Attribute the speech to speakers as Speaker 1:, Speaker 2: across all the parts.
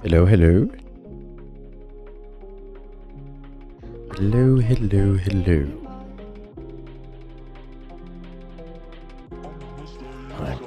Speaker 1: Hello, hello. Hello, hello, hello. Hi.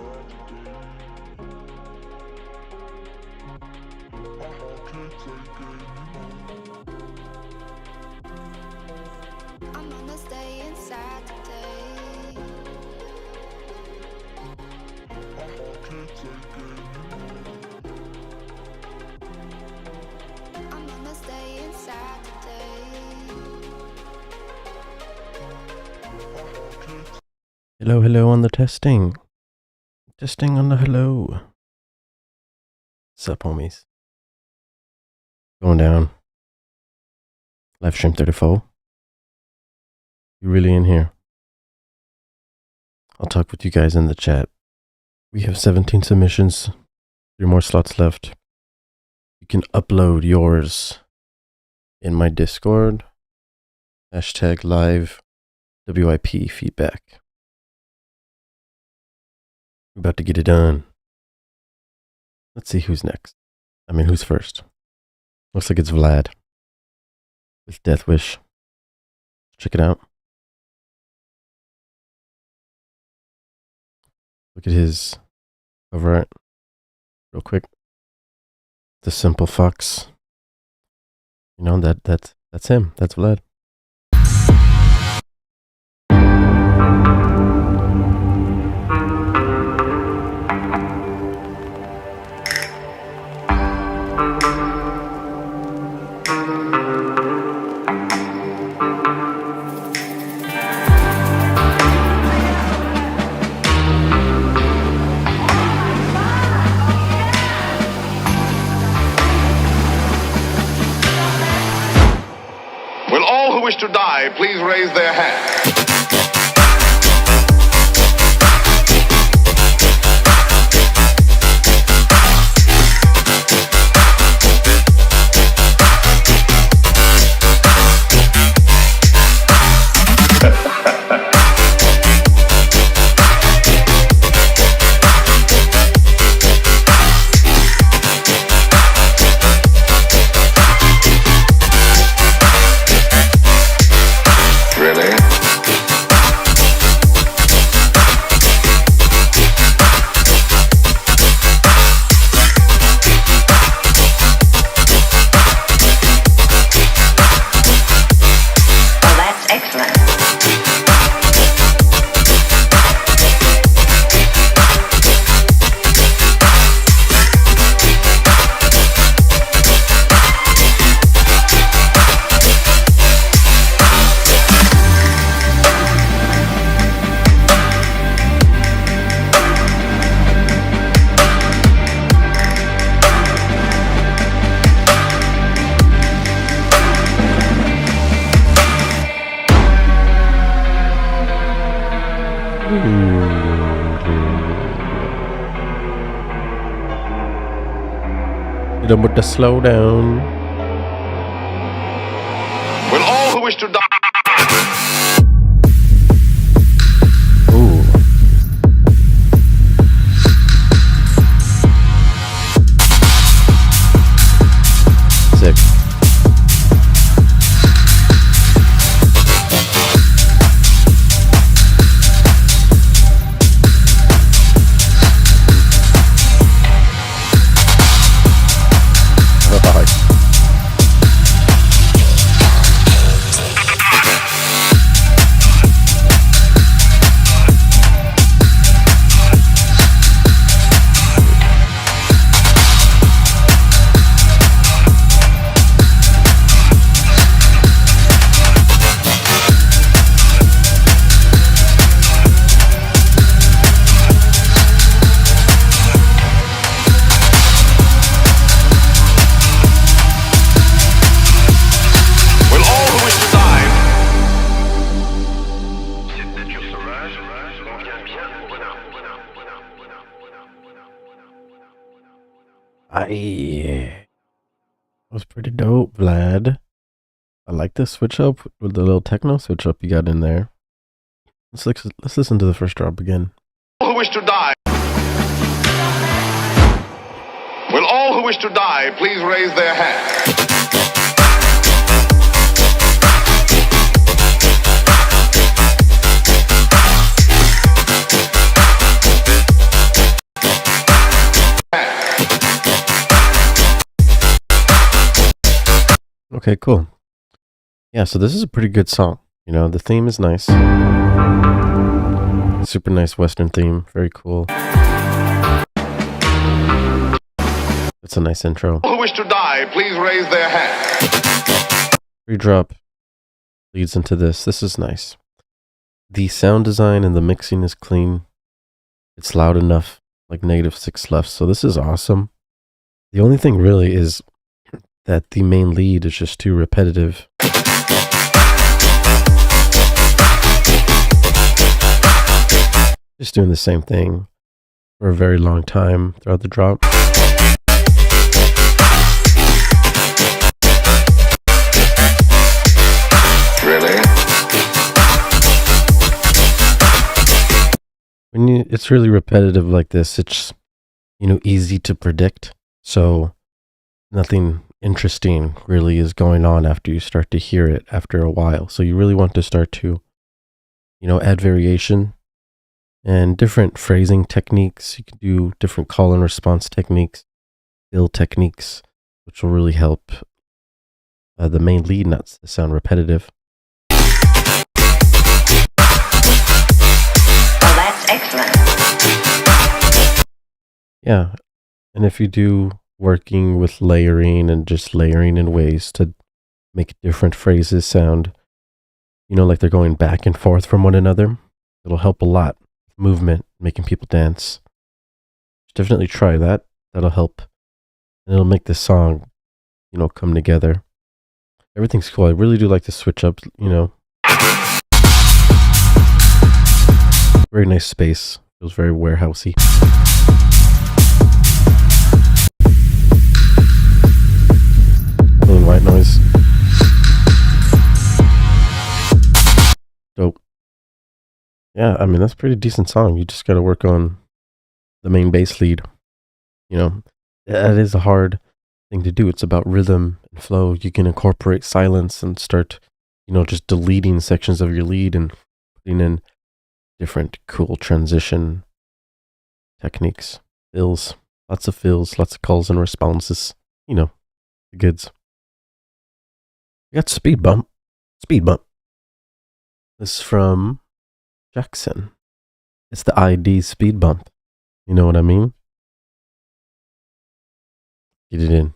Speaker 1: Hello, hello on the testing. Testing on the hello. What's up, homies? Going down. Livestream 34. You really in here? I'll talk with you guys in the chat. We have 17 submissions. 3 more slots left. You can upload yours in my Discord. Hashtag live WIP feedback. We're about to get it done. Let's see who's next. I mean, who's first? Looks like it's Vlad with Death Wish. Check it out. Look at his cover art real quick. The Simple Fox. You know, that's him. That's Vlad.
Speaker 2: die, please raise their hand.
Speaker 1: Hit him with the slow down.
Speaker 2: Will all who wish to die...
Speaker 1: Ooh. Sick. That was pretty dope, Vlad. I like this switch up with the little techno switch up you got in there. Let's listen to the first drop again.
Speaker 2: All who wish to die. Will all who wish to die please raise their hand?
Speaker 1: Okay, cool. Yeah, so this is a pretty good song. You know, the theme is nice. Super nice Western theme. Very cool. It's a nice intro.
Speaker 2: All who wish to die, please raise their hand.
Speaker 1: Pre-drop leads into this. This is nice. The sound design and the mixing is clean. It's loud enough, like -6 left. So this is awesome. The only thing really is that the main lead is just too repetitive. Just doing the same thing for a very long time throughout the drop.
Speaker 2: Really?
Speaker 1: It's really repetitive like this, it's, you know, easy to predict. So nothing interesting really is going on after you start to hear it after a while. So you really want to start to, you know, add variation and different phrasing techniques. You can do different call and response techniques, fill techniques, which will really help the main lead not to sound repetitive.
Speaker 3: Oh, that's excellent.
Speaker 1: Yeah, and if you do working with layering and just layering in ways to make different phrases sound, you know, like they're going back and forth from one another, it'll help a lot. Movement, making people dance. Definitely try that. That'll help. And it'll make this song, you know, come together. Everything's cool. I really do like to switch up, you know, Very nice space. Feels very warehousey. Clean white noise. Dope. Yeah, I mean, that's a pretty decent song. You just got to work on the main bass lead. You know, that is a hard thing to do. It's about rhythm and flow. You can incorporate silence and start, you know, just deleting sections of your lead and putting in different cool transition techniques. Fills. Lots of fills, lots of calls and responses. You know, the goods. We got Speed Bump. Speed Bump. This is from Jackson. It's the ID Speed Bump. You know what I mean? Get it in.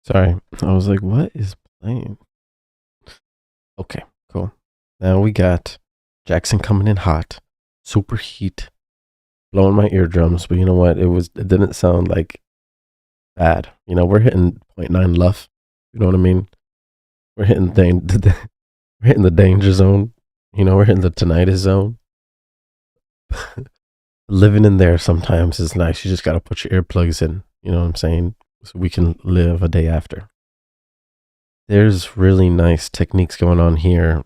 Speaker 1: Sorry, I was like, what is playing? Okay, cool. Now we got Jackson coming in hot, super heat, blowing my eardrums. But you know what? It didn't sound like bad. You know, we're hitting 0.9 luff. You know what I mean? We're hitting we're hitting the danger zone. You know, we're hitting the tinnitus zone. Living in there sometimes is nice. You just got to put your earplugs in. You know what I'm saying? So we can live a day after. There's really nice techniques going on here.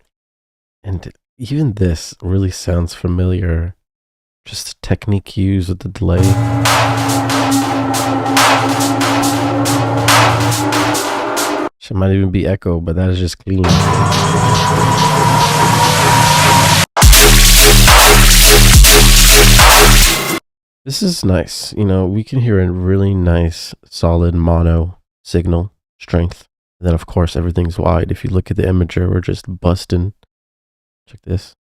Speaker 1: And even this really sounds familiar. Just a technique used with the delay. It might even be echo, but that is just clean. This is nice. You know, we can hear a really nice, solid mono signal strength. And then, of course, everything's wide. If you look at the imager, we're just busting. Check this.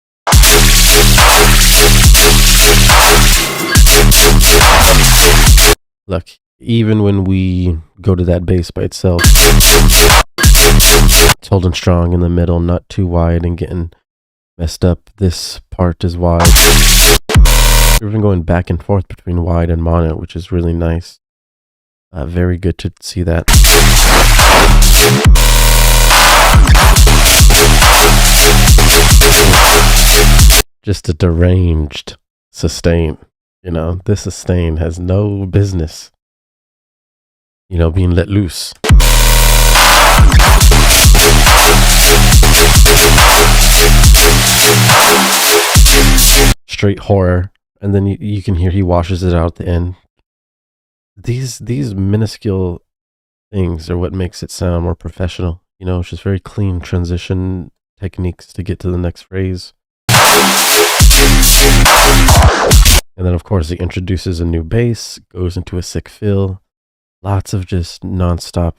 Speaker 1: Look, even when we go to that bass by itself, it's holding strong in the middle, not too wide and getting messed up. This part is wide. We've been going back and forth between wide and mono, which is really nice. Very good to see that. Just a deranged sustain. You know, this sustain has no business, you know, being let loose. Straight horror. And then you can hear he washes it out at the end. These minuscule things are what makes it sound more professional. You know, it's just very clean transition techniques to get to the next phrase. And then, of course, he introduces a new bass, goes into a sick fill. Lots of just non-stop,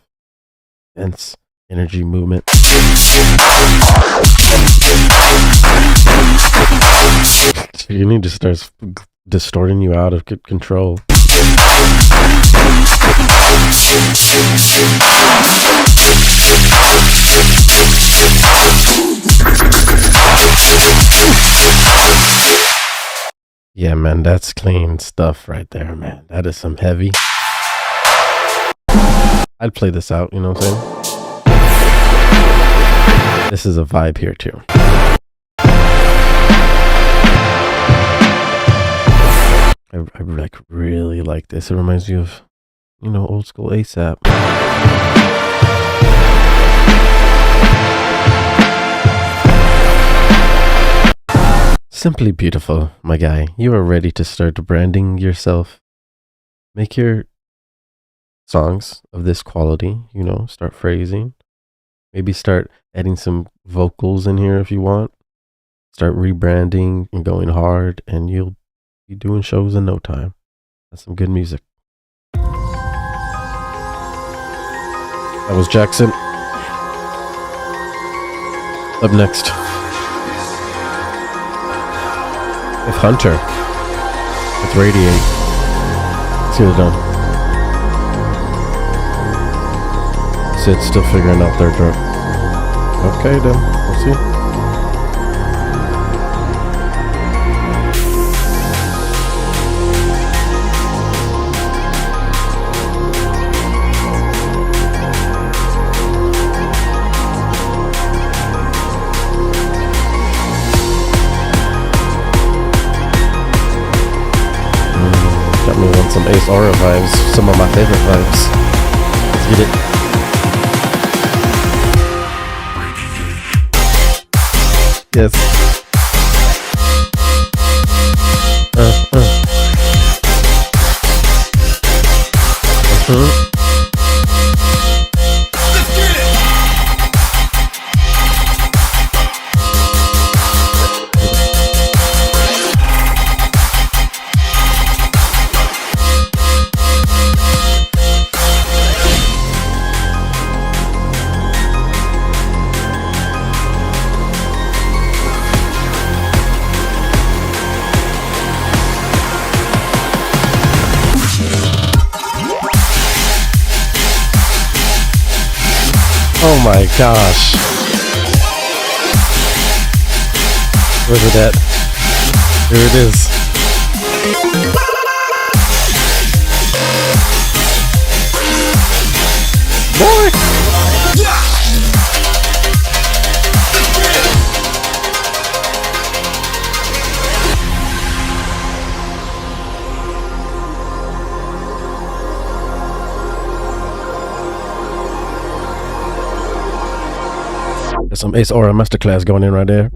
Speaker 1: dense energy movement. You need to start distorting you out of control. Yeah, man, that's clean stuff right there, man. That is some heavy. I'd play this out, you know what I'm saying? This is a vibe here, too. I like really like this. It reminds me of, you know, old school ASAP. Simply beautiful, my guy. You are ready to start branding yourself. Make your songs of this quality, you know, start phrasing. Maybe start adding some vocals in here if you want. Start rebranding and going hard, and you'll be doing shows in no time. That's some good music. That was Jackson. Up next, with Hunter, with Radiate. Let's get it done. Sid's still figuring out their drum. Okay, then. We'll see. Got me on some Ace Aura vibes, some of my favorite vibes. Let's get it. Yes. Oh my gosh. Where's it at? Here it is. Boy! There's some Ace Aura Masterclass going in right there.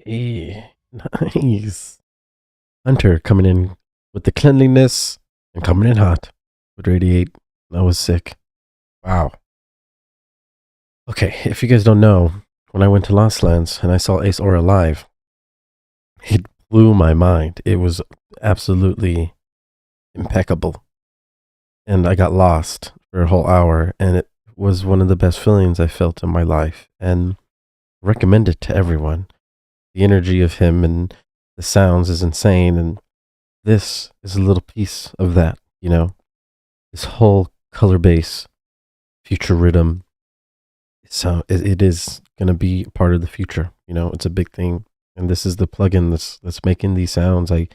Speaker 1: Hey, nice. Hunter coming in with the cleanliness and coming in hot with Radiate. That was sick. Wow. Okay, if you guys don't know, when I went to Lost Lands and I saw Ace Aura live, it blew my mind. It was absolutely impeccable. And I got lost for a whole hour, and it was one of the best feelings I felt in my life. And recommend it to everyone. The energy of him and the sounds is insane, and this is a little piece of that, you know? This whole color base, future rhythm, so it is going to be part of the future, you know? It's a big thing, and this is the plugin that's making these sounds. I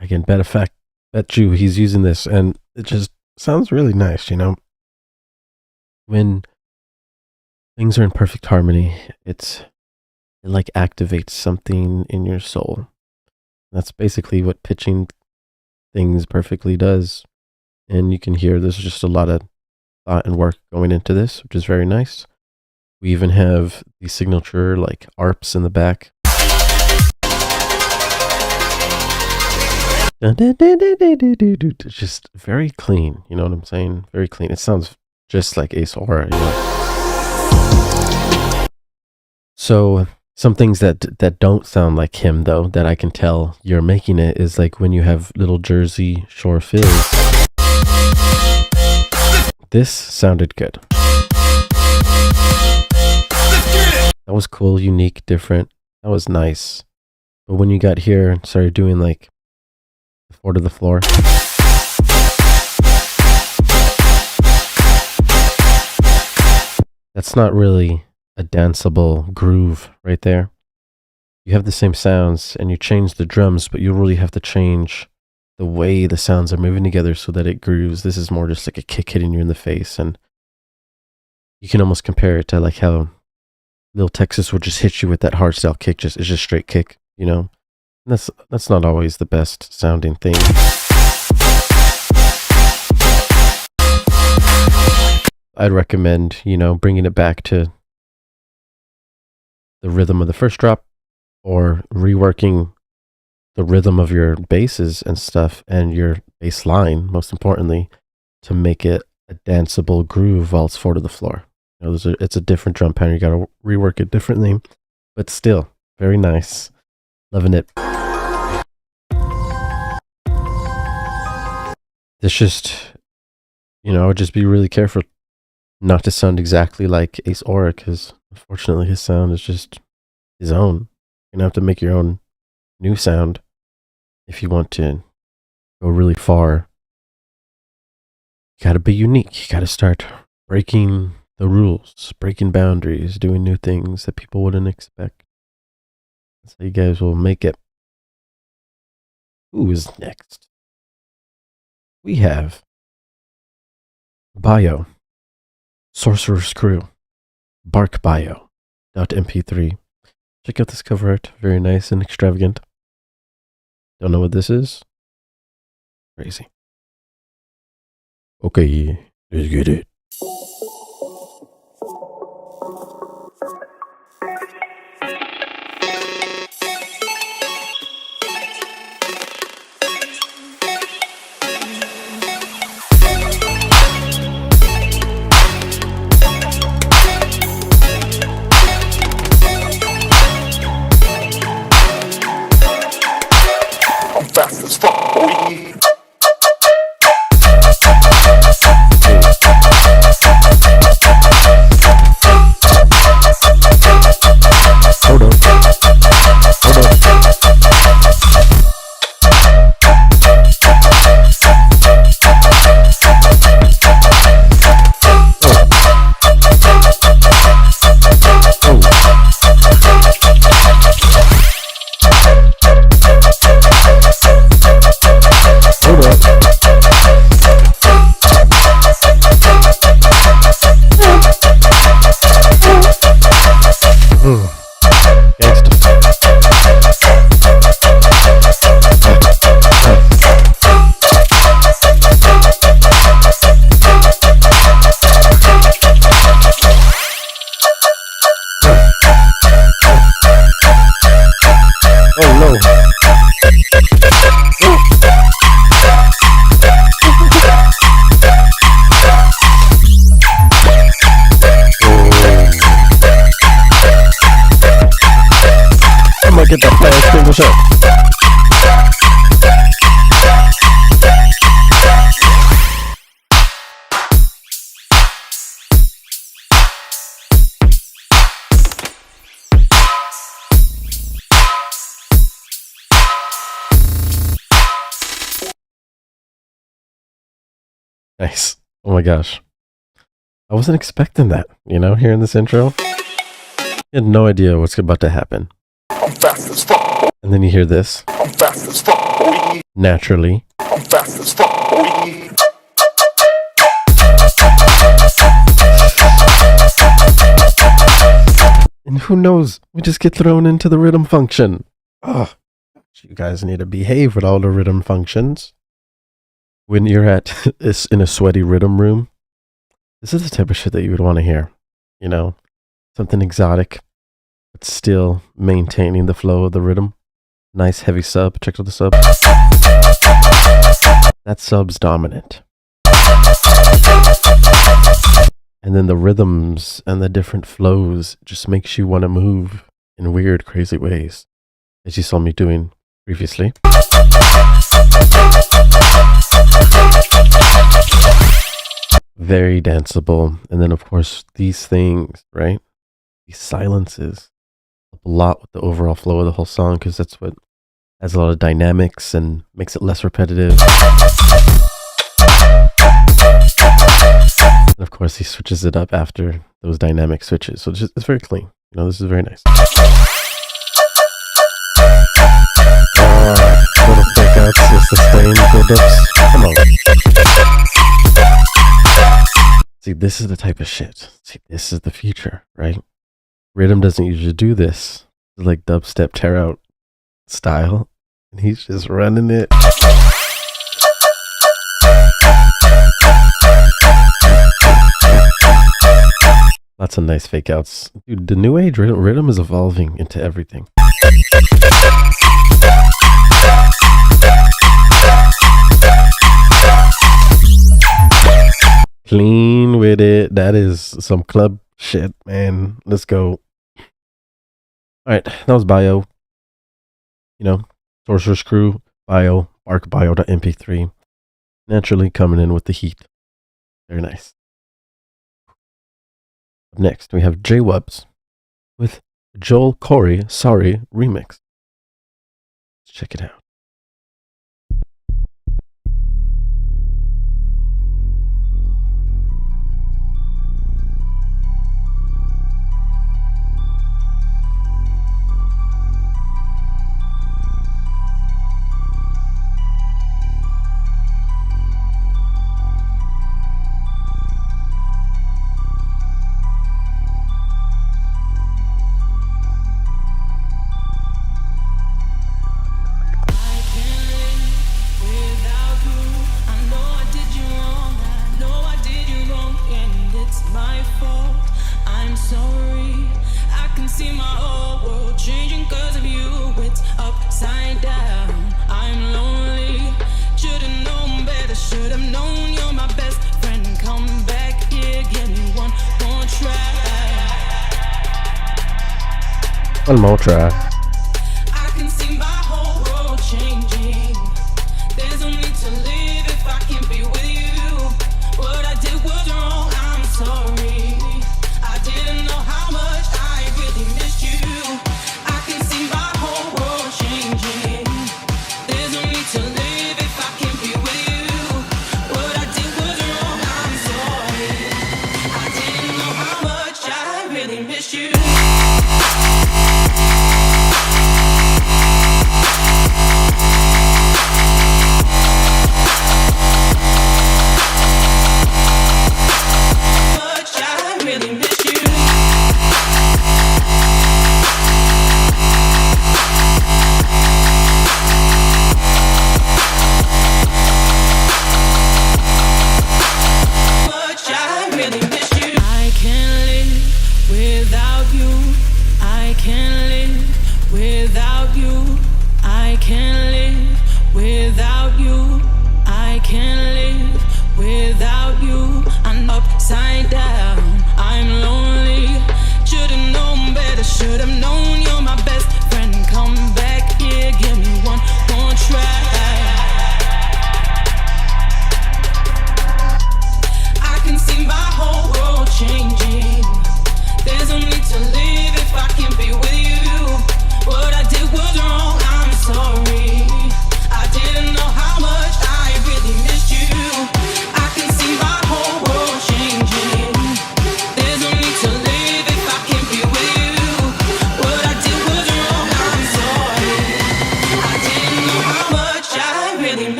Speaker 1: can bet you he's using this, and it just sounds really nice, you know? When things are in perfect harmony, it like activates something in your soul. That's basically what pitching things perfectly does. And you can hear there's just a lot of thought and work going into this, which is very nice. We even have the signature like ARPs in the back. It's just very clean, you know what I'm saying? Very clean. It sounds just like Ace Aura, you know? So some things that don't sound like him, though, that I can tell you're making it, is like when you have little Jersey Shore fills. This sounded good. That was cool, unique, different. That was nice. But when you got here and started doing like the 4 to the floor, that's not really a danceable groove right there. You have the same sounds and you change the drums, but you really have to change the way the sounds are moving together so that it grooves. This is more just like a kick hitting you in the face, and you can almost compare it to like how Lil Texas would just hit you with that hardstyle kick. It's just straight kick, you know? And that's not always the best sounding thing. I'd recommend, you know, bringing it back to the rhythm of the first drop, or reworking the rhythm of your basses and stuff, and your bass line, most importantly, to make it a danceable groove while it's 4 to the floor. You know, it's a different drum pattern. You got to rework it differently, but still very nice. Loving it. It's just, you know, just be really careful not to sound exactly like Ace Aura, because unfortunately his sound is just his own. You're gonna have to make your own new sound if you want to go really far. You gotta be unique. You gotta start breaking the rules, breaking boundaries, doing new things that people wouldn't expect. That's how you guys will make it. Who is next? We have Bio, Sorcerer's Crew, Bark Bio, .mp3. Check out this cover art. Very nice and extravagant. Don't know what this is? Crazy. Okay, let's get it.
Speaker 2: Fast as fuck, boy.
Speaker 1: Hold on. for sure. Nice. Oh my gosh. I wasn't expecting that, you know, hearing this intro. I had no idea what's about to happen.
Speaker 4: I'm fast as fuck.
Speaker 1: And then you hear this.
Speaker 4: I'm fast as fuck, boy.
Speaker 1: Naturally.
Speaker 4: I'm fast as fuck, boy.
Speaker 1: And who knows? We just get thrown into the rhythm function. Oh, you guys need to behave with all the rhythm functions. When you're at in a sweaty rhythm room, this is the type of shit that you would want to hear. You know, something exotic, but still maintaining the flow of the rhythm. Nice heavy sub. Check out the sub. That sub's dominant. And then the rhythms and the different flows just makes you want to move in weird, crazy ways, as you saw me doing previously. Very danceable. And then, of course, these things, right? These silences help a lot with the overall flow of the whole song, because that's what adds a lot of dynamics and makes it less repetitive. And of course, he switches it up after those dynamic switches. So it's very clean. You know, this is very nice. Little fake outs, the sustain build-ups. Come on. See, this is the type of shit. See, this is the future, right? Rhythm doesn't usually do this. It's like dubstep tearout style. And he's just running it. Lots of nice fake outs. Dude, the new age rhythm is evolving into everything. Clean with it. That is some club shit, man. Let's go. Alright, that was Bio. You know, Sorcerer's Crew, Bio, ArcBio.mp3. Naturally coming in with the heat. Very nice. Up next, we have JWBS with Joel Corey Sorry remix. Let's check it out. One more try.
Speaker 5: I can see my whole world changing. There's no need to live if I can't be with you. What I did was wrong, I'm sorry. I didn't know how much I really missed you. I can see my whole world changing. There's no need to live if I can't be with you. What I did was wrong, I'm sorry. I didn't know how much I really missed you. Should've known you're my best friend. Come back here.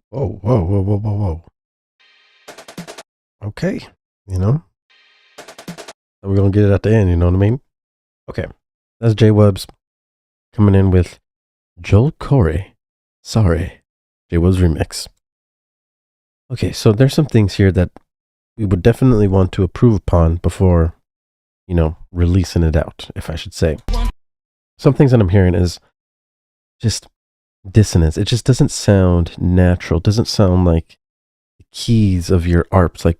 Speaker 1: Whoa, whoa, whoa, whoa, whoa, whoa. Okay, you know? We're gonna get it at the end, you know what I mean? Okay, that's JWBS coming in with Joel Corey. Sorry, JWBS remix. Okay, so there's some things here that we would definitely want to approve upon before, you know, releasing it out, if I should say. Some things that I'm hearing is just dissonance. It just doesn't sound natural. It doesn't sound like the keys of your ARPs, like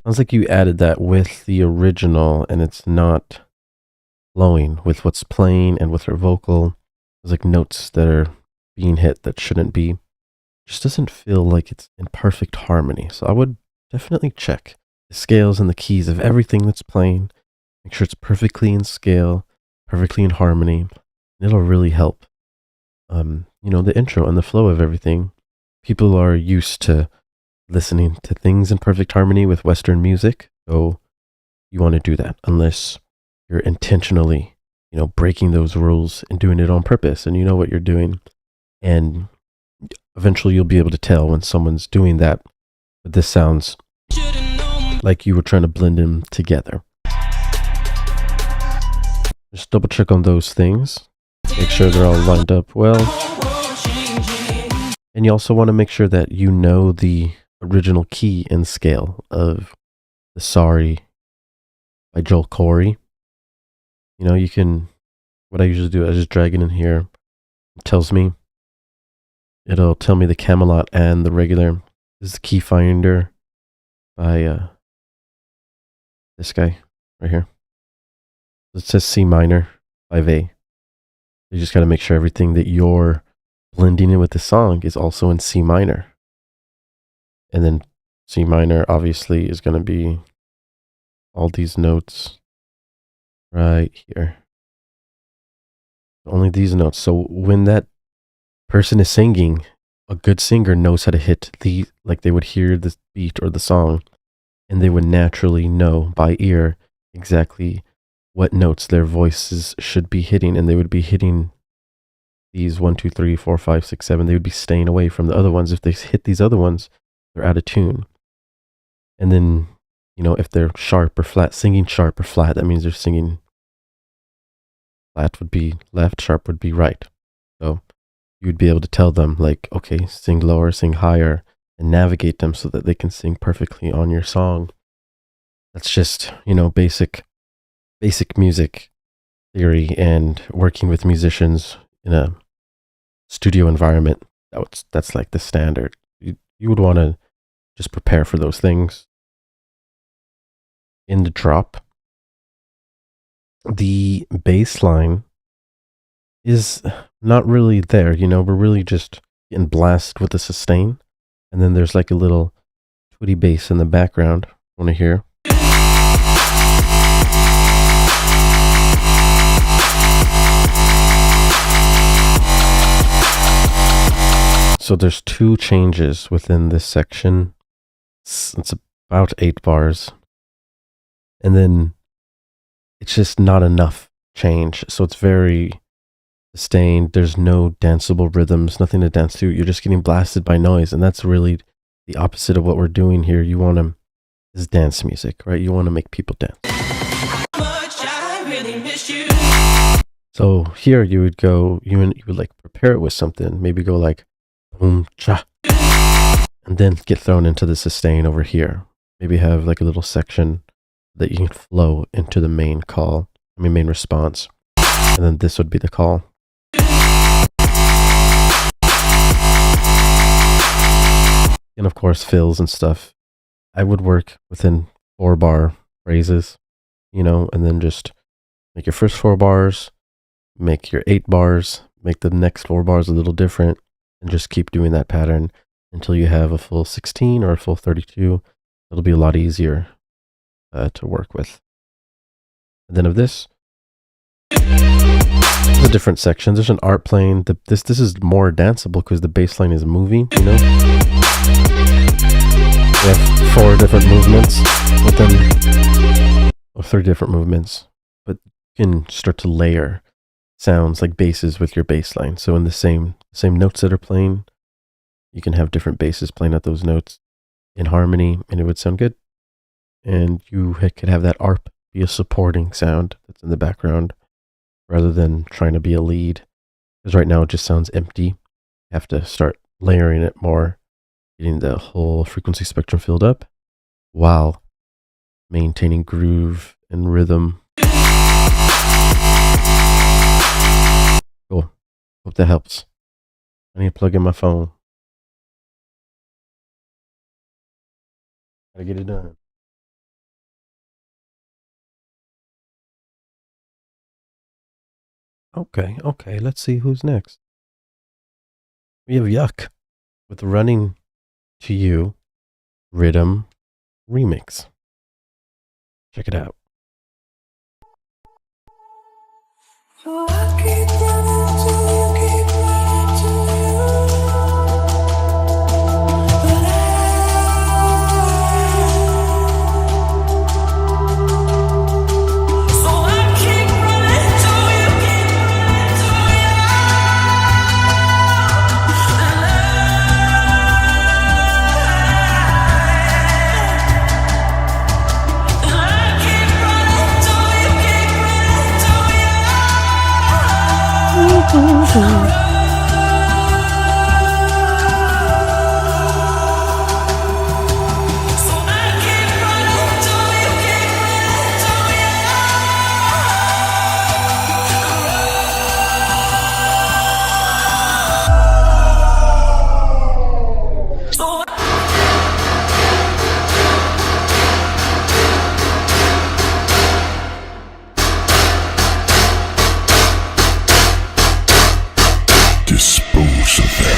Speaker 1: sounds like you added that with the original and it's not flowing with what's playing and with her vocal. There's like notes that are being hit that shouldn't be. It just doesn't feel like it's in perfect harmony. So I would definitely check the scales and the keys of everything that's playing. Make sure it's perfectly in scale, perfectly in harmony. It'll really help. You know, the intro and the flow of everything. People are used to listening to things in perfect harmony with Western music. So you want to do that unless you're intentionally, you know, breaking those rules and doing it on purpose and you know what you're doing. And eventually you'll be able to tell when someone's doing that. But this sounds like you were trying to blend them together. Just double check on those things. Make sure they're all lined up well. And you also want to make sure that you know the original key and scale of the Sorry by Joel Corey. You know, you can, what I usually do, I just drag it in here. It tells me, it'll tell me the Camelot and the regular. This is the key finder by this guy right here. It says C minor 5A. You just got to make sure everything that you're blending in with the song is also in C minor. And then C minor obviously is going to be all these notes right here. Only these notes. So when that person is singing, a good singer knows how to hit the, like they would hear the beat or the song, and they would naturally know by ear exactly what notes their voices should be hitting, and they would be hitting these 1, 2, 3, 4, 5, 6, 7. They would be staying away from the other ones. If they hit these other ones, they're out of tune. And then, you know, if they're sharp or flat, singing sharp or flat, that means they're singing flat would be left, sharp would be right. So you would be able to tell them, like, okay, sing lower, sing higher, and navigate them so that they can sing perfectly on your song. That's just, you know, basic music theory and working with musicians in a studio environment. That's like the standard. You would want to just prepare for those things. In the drop, the bass line is not really there. You know, we're really just getting blasted with the sustain. And then there's like a little twitty bass in the background. Want to hear? So there's 2 changes within this section. It's about 8 bars. And then it's just not enough change. So it's very sustained. There's no danceable rhythms, nothing to dance to. You're just getting blasted by noise. And that's really the opposite of what we're doing here. You want to, this is dance music, right? You want to make people dance. So here you would go, you would like prepare it with something. Maybe go like, boom, cha. And then get thrown into the sustain over here. Maybe have like a little section that you can flow into the main call, main response. And then this would be the call. And of course, fills and stuff. I would work within 4-bar phrases, you know, and then just make your first 4 bars, make your 8 bars, make the next 4 bars a little different, and just keep doing that pattern until you have a full 16 or a full 32. It'll be a lot easier to work with. And then of this, there's a different section. There's an art playing. This is more danceable because the bass line is moving, you know? We have 4 different movements with them, or 3 different movements, but you can start to layer sounds like basses with your bass line. So in the same notes that are playing, you can have different basses playing at those notes in harmony, and it would sound good. And you could have that ARP be a supporting sound that's in the background rather than trying to be a lead. Because right now it just sounds empty. You have to start layering it more, getting the whole frequency spectrum filled up while maintaining groove and rhythm. Cool. Hope that helps. I need to plug in my phone. Gotta get it done. Okay, let's see who's next. We have Yuck with Running to You Rhythm Remix. Check it out.
Speaker 4: Dispose of them.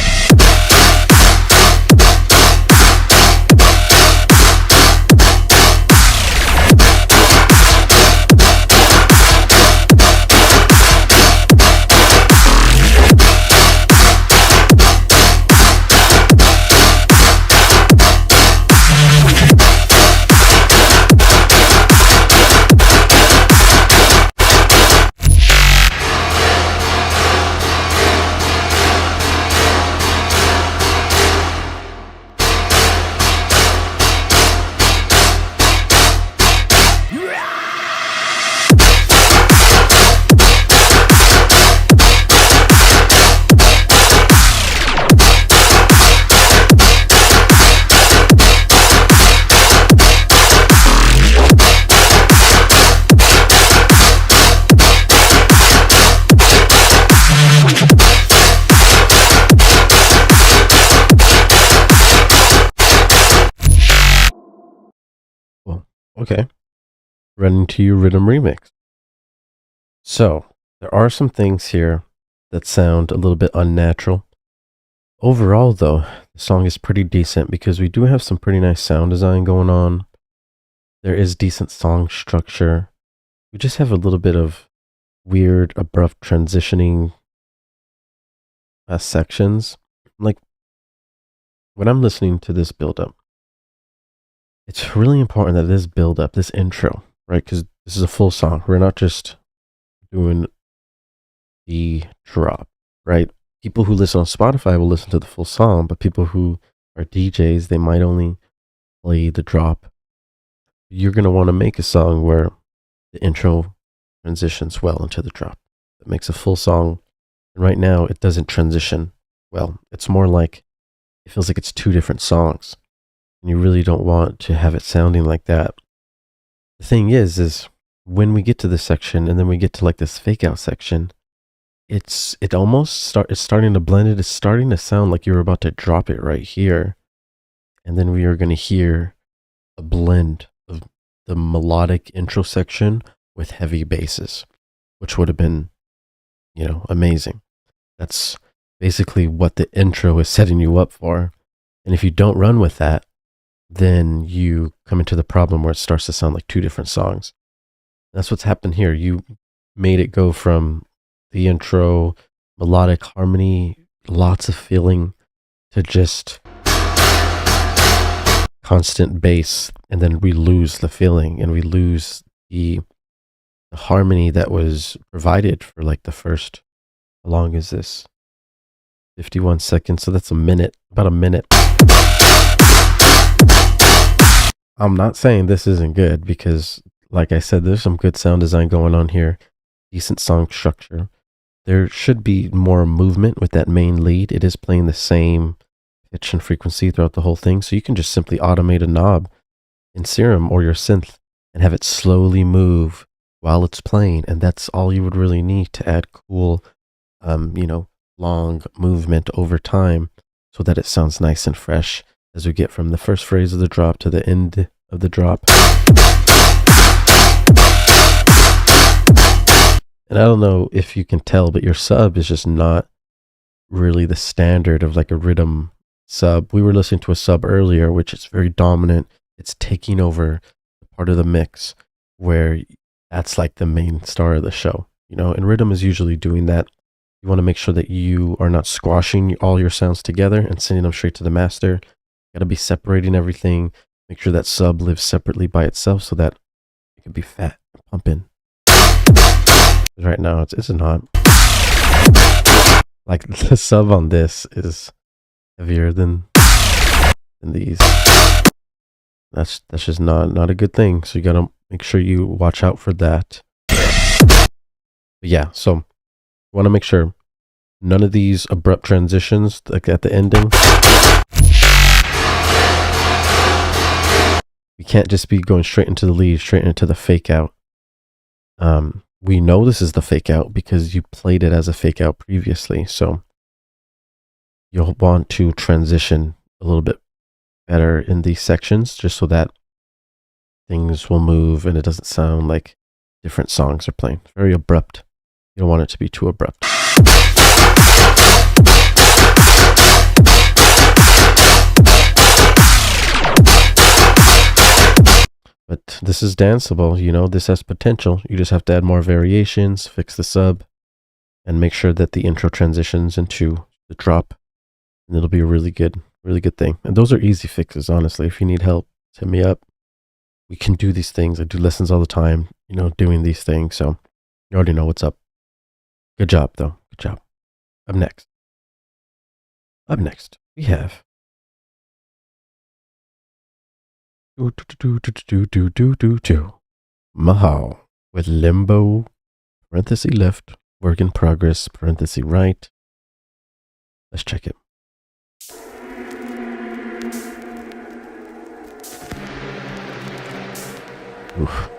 Speaker 1: Okay. Running to You Rhythm Remix. So, there are some things here that sound a little bit unnatural. Overall, though, the song is pretty decent because we do have some pretty nice sound design going on. There is decent song structure. We just have a little bit of weird, abrupt transitioning sections. Like, when I'm listening to this build-up, it's really important that this build-up, this intro, right? Because this is a full song. We're not just doing the drop, right? People who listen on Spotify will listen to the full song, but people who are DJs, they might only play the drop. You're going to want to make a song where the intro transitions well into the drop. It makes a full song. And right now, it doesn't transition well. It's more like, it feels like it's two different songs. And you really don't want to have it sounding like that. The thing is when we get to this section and then we get to like this fake out section, it's starting to blend it. It's starting to sound like you're about to drop it right here. And then we are going to hear a blend of the melodic intro section with heavy basses, which would have been, amazing. That's basically what the intro is setting you up for. And if you don't run with that, then you come into the problem where it starts to sound like two different songs. That's what's happened here. You made it go from the intro, melodic harmony, lots of feeling, to just constant bass. And then we lose the feeling and we lose the the harmony that was provided for like the first, how long is this? 51 seconds. So that's a minute, about a minute. I'm not saying this isn't good because, like I said, there's some good sound design going on here. Decent song structure. There should be more movement with that main lead. It is playing the same pitch and frequency throughout the whole thing. So you can just simply automate a knob in Serum or your synth and have it slowly move while it's playing. And that's all you would really need to add cool, long movement over time so that it sounds nice and fresh as we get from the first phrase of the drop to the end of the drop. And I don't know if you can tell, but your sub is just not really the standard of like a rhythm sub. We were listening to a sub earlier, which is very dominant. It's taking over part of the mix where that's like the main star of the show, and rhythm is usually doing that. You want to make sure that you are not squashing all your sounds together and sending them straight to the master. You got to be separating everything. Make sure that sub lives separately by itself so that it can be fat and pumping. Right now it's not. Like the sub on this is heavier than these. That's just not a good thing. So you got to make sure you watch out for that. But yeah, so you want to make sure none of these abrupt transitions, like at the ending. You can't just be going straight into the lead, straight into the fake out. We know this is the fake out because you played it as a fake out previously. So you'll want to transition a little bit better in these sections just so that things will move and it doesn't sound like different songs are playing. It's very abrupt. You don't want it to be too abrupt. But this is danceable, this has potential. You just have to add more variations, fix the sub, and make sure that the intro transitions into the drop. And it'll be a really good thing. And those are easy fixes, honestly. If you need help, hit me up. We can do these things. I do lessons all the time, doing these things. So you already know what's up. Good job, though. Good job. Up next, we have Mahal with Limbo, parenthesis left, work in progress, parenthesis right. Let's check it. Oof.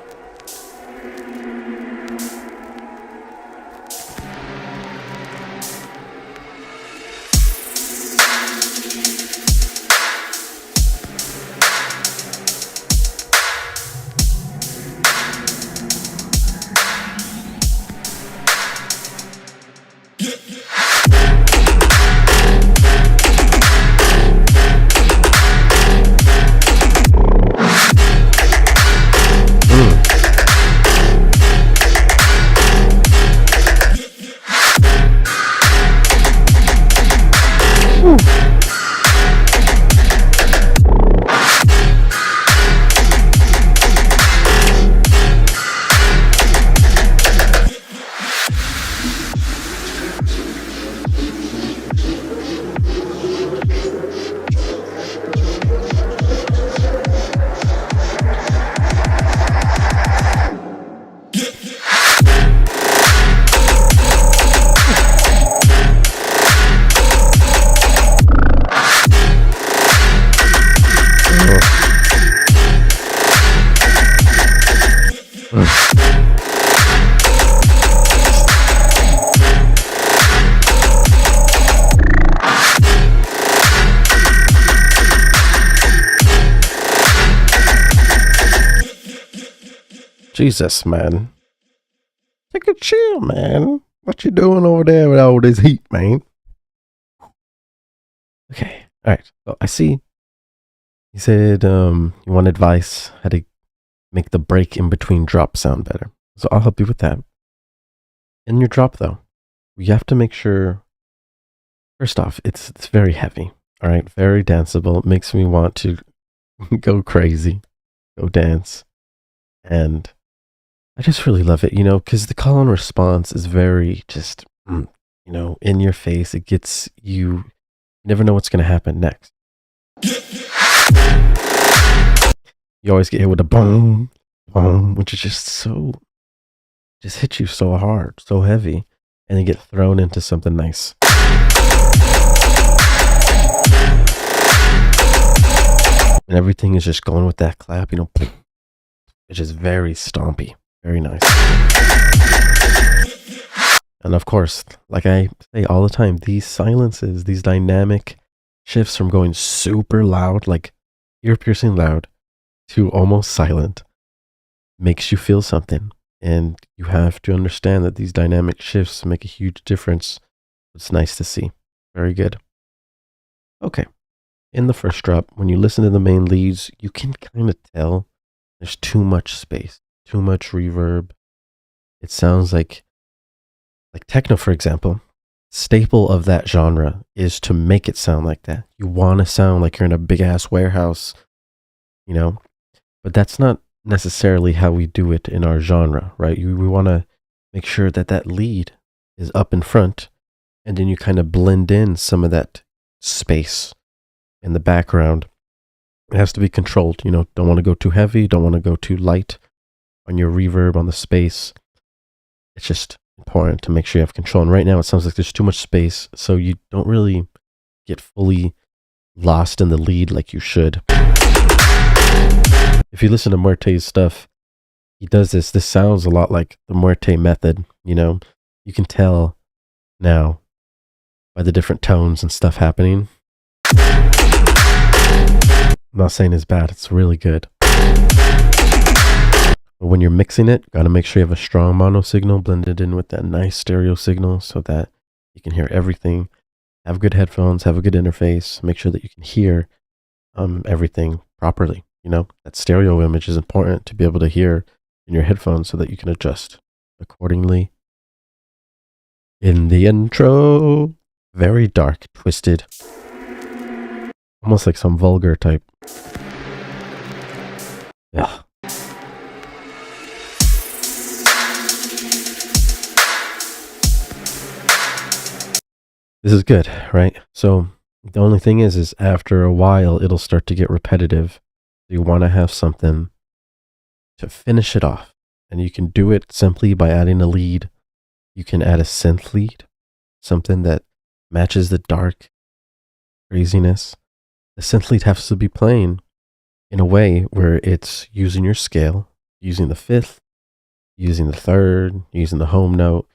Speaker 1: Jesus, man. Take a chill, man. What you doing over there with all this heat, man? Okay. All right. So I see. He said you want advice how to make the break in between drop sound better. So I'll help you with that. In your drop, though, you have to make sure, first off, it's very heavy. All right. Very danceable. It makes me want to go crazy, go dance. And I just really love it, because the call and response is very just, in your face. It gets you never know what's going to happen next. You always get hit with a boom, boom, which is just hits you so hard, so heavy, and you get thrown into something nice. And everything is just going with that clap, it's just very stompy, very nice. And of course, like I say all the time, these silences, these dynamic shifts from going super loud, like ear-piercing loud, to almost silent, makes you feel something. And you have to understand that these dynamic shifts make a huge difference. It's nice to see. Very good. Okay. In the first drop, when you listen to the main leads, you can kind of tell there's too much space, too much reverb. It sounds like techno, for example. Staple of that genre is to make it sound like that. You want to sound like you're in a big ass warehouse, but that's not necessarily how we do it in our genre, right? We want to make sure that lead is up in front, and then you kind of blend in some of that space in the background. It has to be controlled, don't want to go too heavy, don't want to go too light on your reverb, on the space. It's just important to make sure you have control. And right now it sounds like there's too much space, so you don't really get fully lost in the lead like you should. If you listen to Morte's stuff, he does this. This sounds a lot like the Morte method, You can tell now by the different tones and stuff happening. I'm not saying it's bad. It's really good. But when you're mixing it, got to make sure you have a strong mono signal blended in with that nice stereo signal so that you can hear everything. Have good headphones, have a good interface. Make sure that you can hear everything properly. That stereo image is important to be able to hear in your headphones so that you can adjust accordingly. In the intro, very dark, twisted, almost like some vulgar type. Yeah. This is good, right? So the only thing is after a while, it'll start to get repetitive. You want to have something to finish it off. And you can do it simply by adding a lead. You can add a synth lead, something that matches the dark craziness. The synth lead has to be playing in a way where it's using your scale, using the fifth, using the third, using the home note,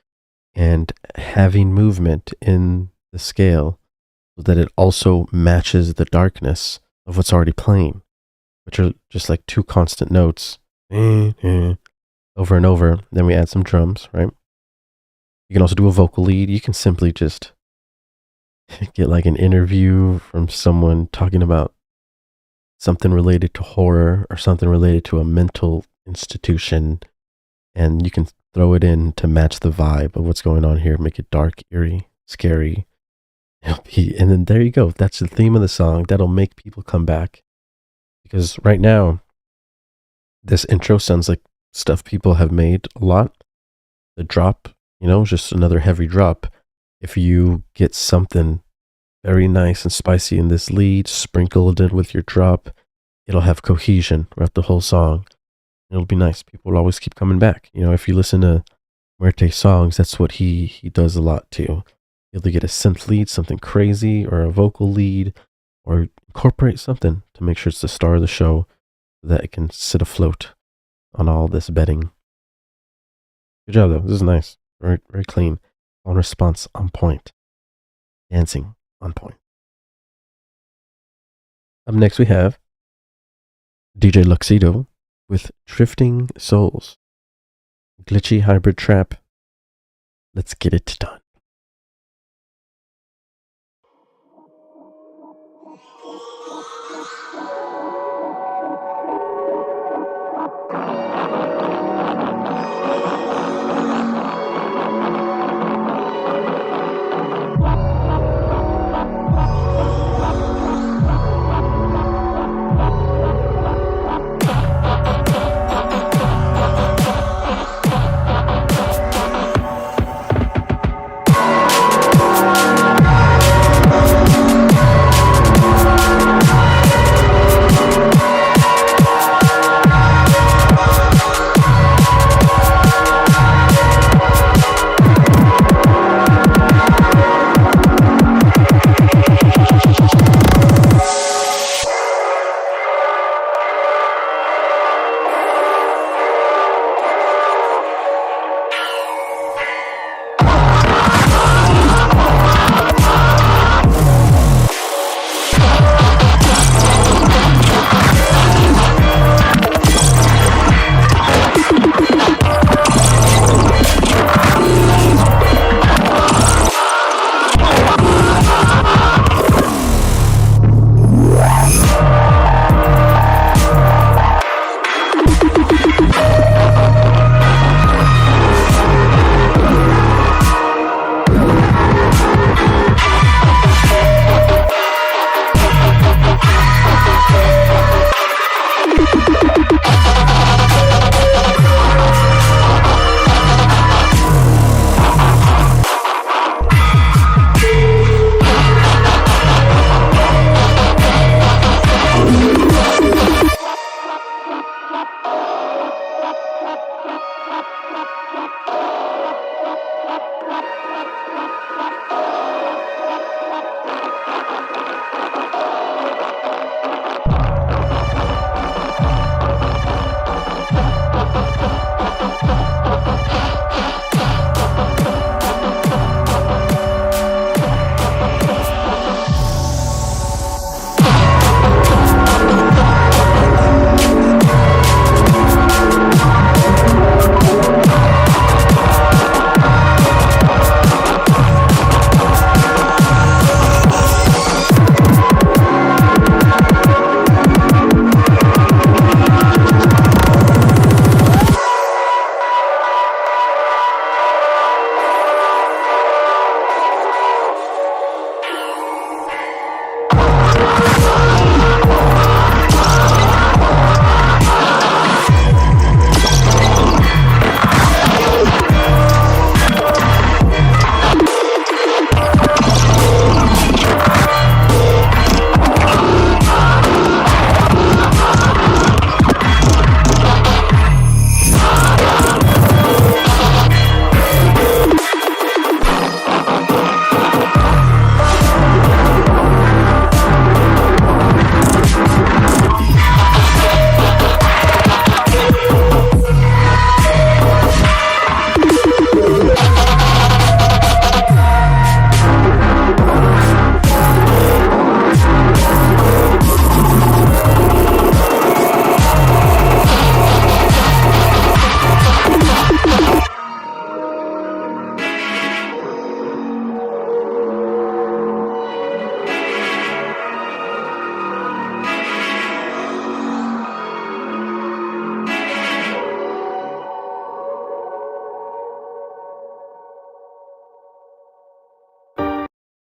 Speaker 1: and having movement in the scale so that it also matches the darkness of what's already playing, which are just like two constant notes over and over. Then we add some drums, right? You can also do a vocal lead. You can simply just get like an interview from someone talking about something related to horror or something related to a mental institution, and you can throw it in to match the vibe of what's going on here. Make it dark, eerie, scary. And then there you go. That's the theme of the song. That'll make people come back. Because right now, this intro sounds like stuff people have made a lot. The drop, just another heavy drop. If you get something very nice and spicy in this lead, sprinkled it with your drop, it'll have cohesion throughout the whole song. It'll be nice. People will always keep coming back. If you listen to Morte songs, that's what he does a lot too. He'll either get a synth lead, something crazy, or a vocal lead, or incorporate something to make sure it's the star of the show so that it can sit afloat on all this bedding. Good job though. This is nice. Very, very clean. On response on point. Dancing on point. Up next we have DJ Luxedo with Drifting Souls. Glitchy hybrid trap. Let's get it done.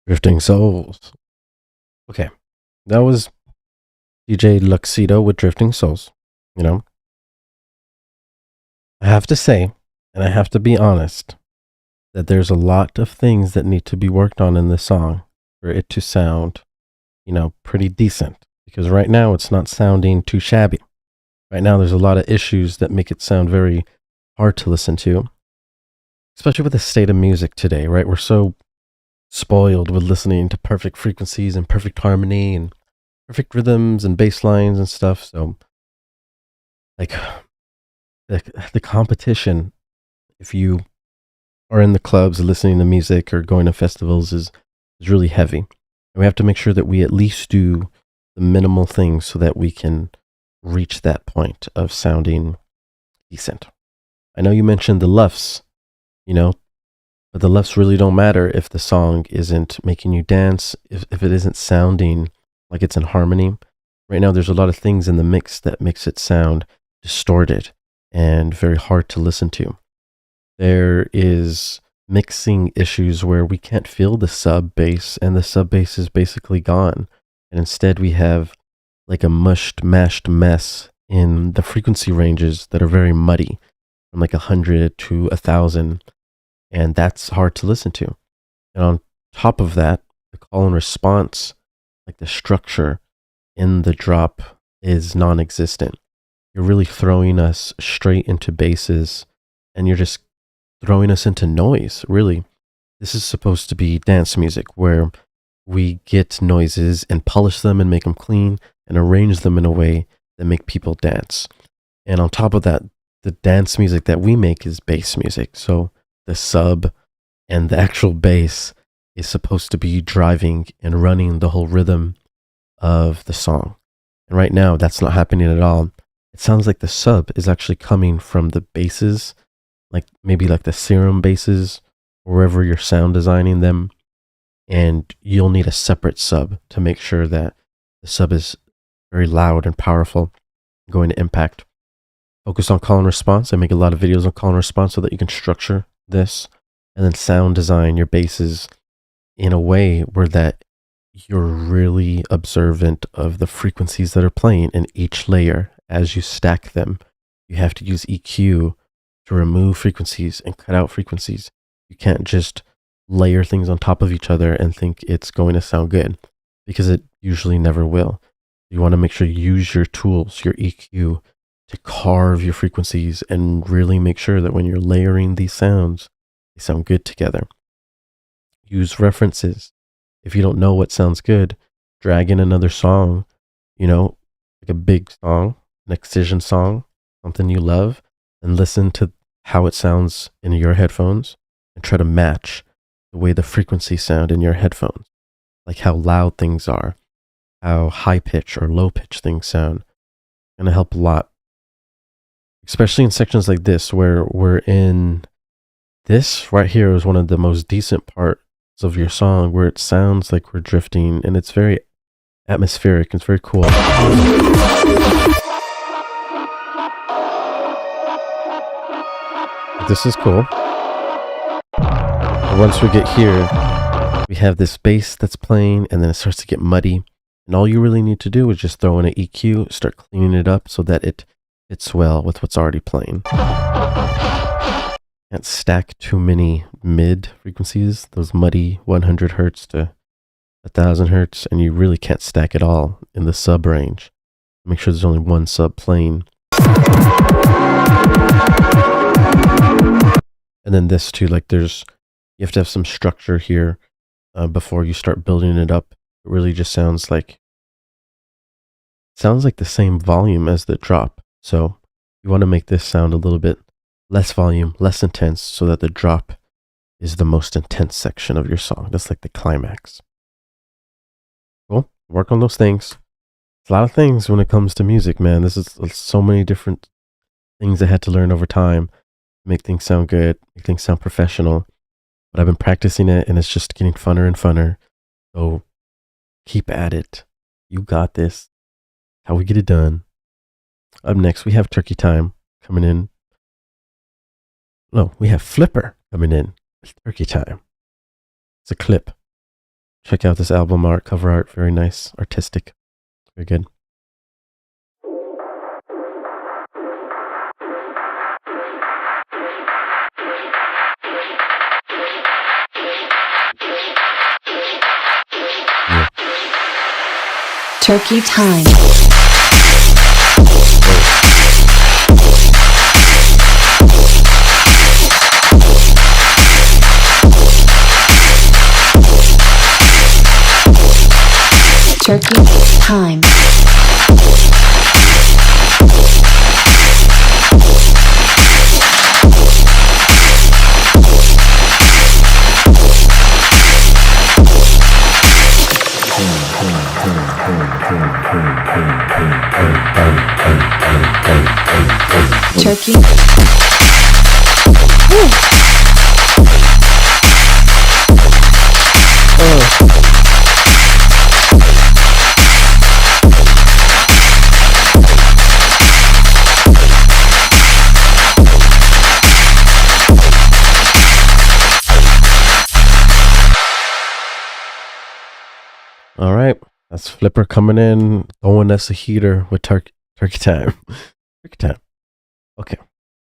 Speaker 1: Drifting Souls. Okay, that was DJ Luxedo with Drifting Souls. You know, I have to say, and I have to be honest, that there's a lot of things that need to be worked on in this song for it to sound, you know, pretty decent. Because right now it's not sounding too shabby. Right now there's a lot of issues that make it sound very hard to listen to, especially with the state of music today, right? We're so spoiled with listening to perfect frequencies and perfect harmony and perfect rhythms and bass lines and stuff. So, like, the competition, if you are in the clubs listening to music or going to festivals, is really heavy. And we have to make sure that we at least do the minimal things so that we can reach that point of sounding decent. I know you mentioned the luffs, you know, but the luffs really don't matter if the song isn't making you dance, if it isn't sounding like it's in harmony. Right now, there's a lot of things in the mix that makes it sound distorted and very hard to listen to. There is mixing issues where we can't feel the sub bass, and the sub bass is basically gone. And instead, we have like a mashed mess in the frequency ranges that are very muddy, from like 100 to 1,000. And that's hard to listen to. And on top of that, the call and response, like the structure in the drop, is non-existent. You're really throwing us straight into basses, and you're just throwing us into noise, really. This is supposed to be dance music where we get noises and polish them and make them clean and arrange them in a way that make people dance. And on top of that, the dance music that we make is bass music. So the sub and the actual bass is supposed to be driving and running the whole rhythm of the song. And right now, that's not happening at all. It sounds like the sub is actually coming from the basses, like maybe like the serum basses, wherever you're sound designing them. And you'll need a separate sub to make sure that the sub is very loud and powerful, going to impact. Focus on call and response. I make a lot of videos on call and response so that you can structure this and then sound design your basses in a way where that you're really observant of the frequencies that are playing in each layer as you stack them. You have to use EQ to remove frequencies and cut out frequencies. You can't just layer things on top of each other and think it's going to sound good, because it usually never will. You want to make sure you use your tools, your EQ, to carve your frequencies and really make sure that when you're layering these sounds, they sound good together. Use references. If you don't know what sounds good, drag in another song, you know, like a big song, an excision song, something you love, and listen to how it sounds in your headphones and try to match the way the frequencies sound in your headphones, like how loud things are, how high pitch or low pitch things sound. It's going to help a lot, especially in sections like this where we're in. This right here is one of the most decent parts of your song, where it sounds like we're drifting and it's very atmospheric. It's very cool. This is cool. Once we get here, we have this bass that's playing, and then it starts to get muddy. And all you really need to do is just throw in an EQ, start cleaning it up so that it fits well with what's already playing. Can't stack too many mid frequencies, those muddy 100 hertz to 1,000 hertz, and you really can't stack it all in the sub range. Make sure there's only one sub playing. And then this too, like you have to have some structure here before you start building it up. It really just sounds like the same volume as the drop. So you want to make this sound a little bit less volume, less intense, so that the drop is the most intense section of your song. That's like the climax. Cool. Work on those things. It's a lot of things when it comes to music, man. This is so many different things I had to learn over time. Make things sound good, make things sound professional. But I've been practicing it, and it's just getting funner and funner. So keep at it. You got this. How we get it done. Up next, we have Turkey Time coming in. No, we have Flipper coming in. It's Turkey Time. It's a clip. Check out this album art, cover art, very nice, artistic, very good. Yeah.
Speaker 6: Turkey time. Turkey time. Turkey.
Speaker 1: All right, that's Flipper coming in, throwing us a heater with turkey time. Turkey time. Okay,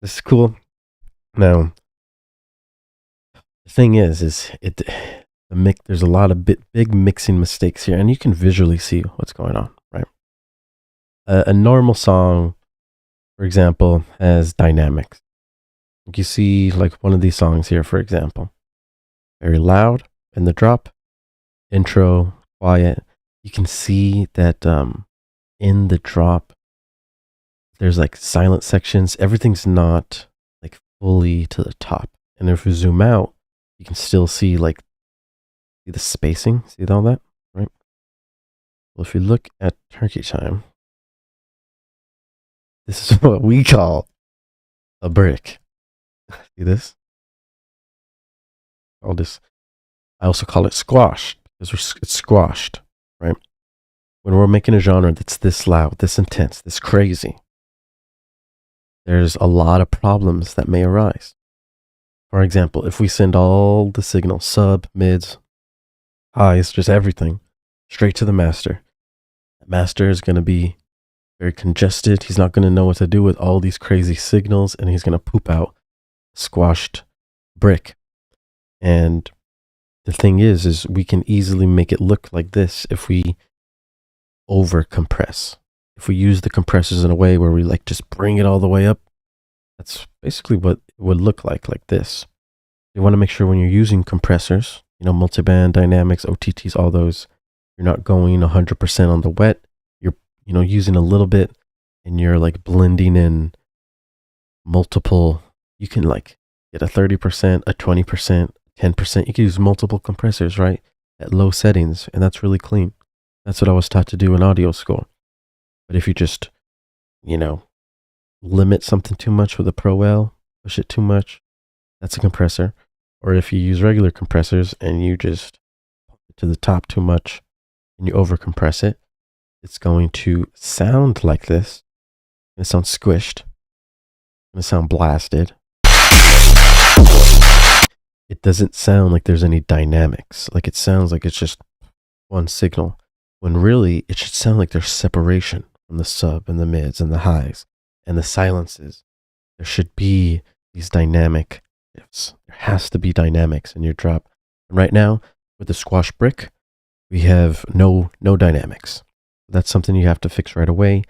Speaker 1: this is cool. Now, the thing is there's a lot of big mixing mistakes here, and you can visually see what's going on, right? A normal song, for example, has dynamics. You see, like one of these songs here, for example, very loud in the drop, intro, quiet. You can see that in the drop, there's like silent sections. Everything's not like fully to the top. And if we zoom out, you can still see like the spacing. See all that, right? Well, if you look at turkey time, this is what we call a brick. See this? I also call it squashed because it's squashed, right? When we're making a genre that's this loud, this intense, this crazy, there's a lot of problems that may arise. For example, if we send all the signals, sub, mids, highs, just everything, straight to the master, the master is going to be very congested. He's not going to know what to do with all these crazy signals, and he's going to poop out a squashed brick. And the thing is we can easily make it look like this if we over compress. If we use the compressors in a way where we like just bring it all the way up, that's basically what it would look like this. You want to make sure when you're using compressors, multiband, dynamics, OTTs, all those, you're not going 100% on the wet. You're, using a little bit, and you're like blending in multiple. You can like get a 30%, a 20%, 10%. You can use multiple compressors, right? At low settings, and that's really clean. That's what I was taught to do in audio school. But if you just, limit something too much with a Pro L, push it too much, that's a compressor. Or if you use regular compressors and you just pump it to the top too much and you over compress it, it's going to sound like this. It sounds squished. It's going to sound blasted. It doesn't sound like there's any dynamics. Like it sounds like it's just one signal, when really it should sound like there's separation from the sub and the mids and the highs and the silences. There should be these dynamic shifts. There has to be dynamics in your drop. And right now, with the squash brick, we have no dynamics. That's something you have to fix right away.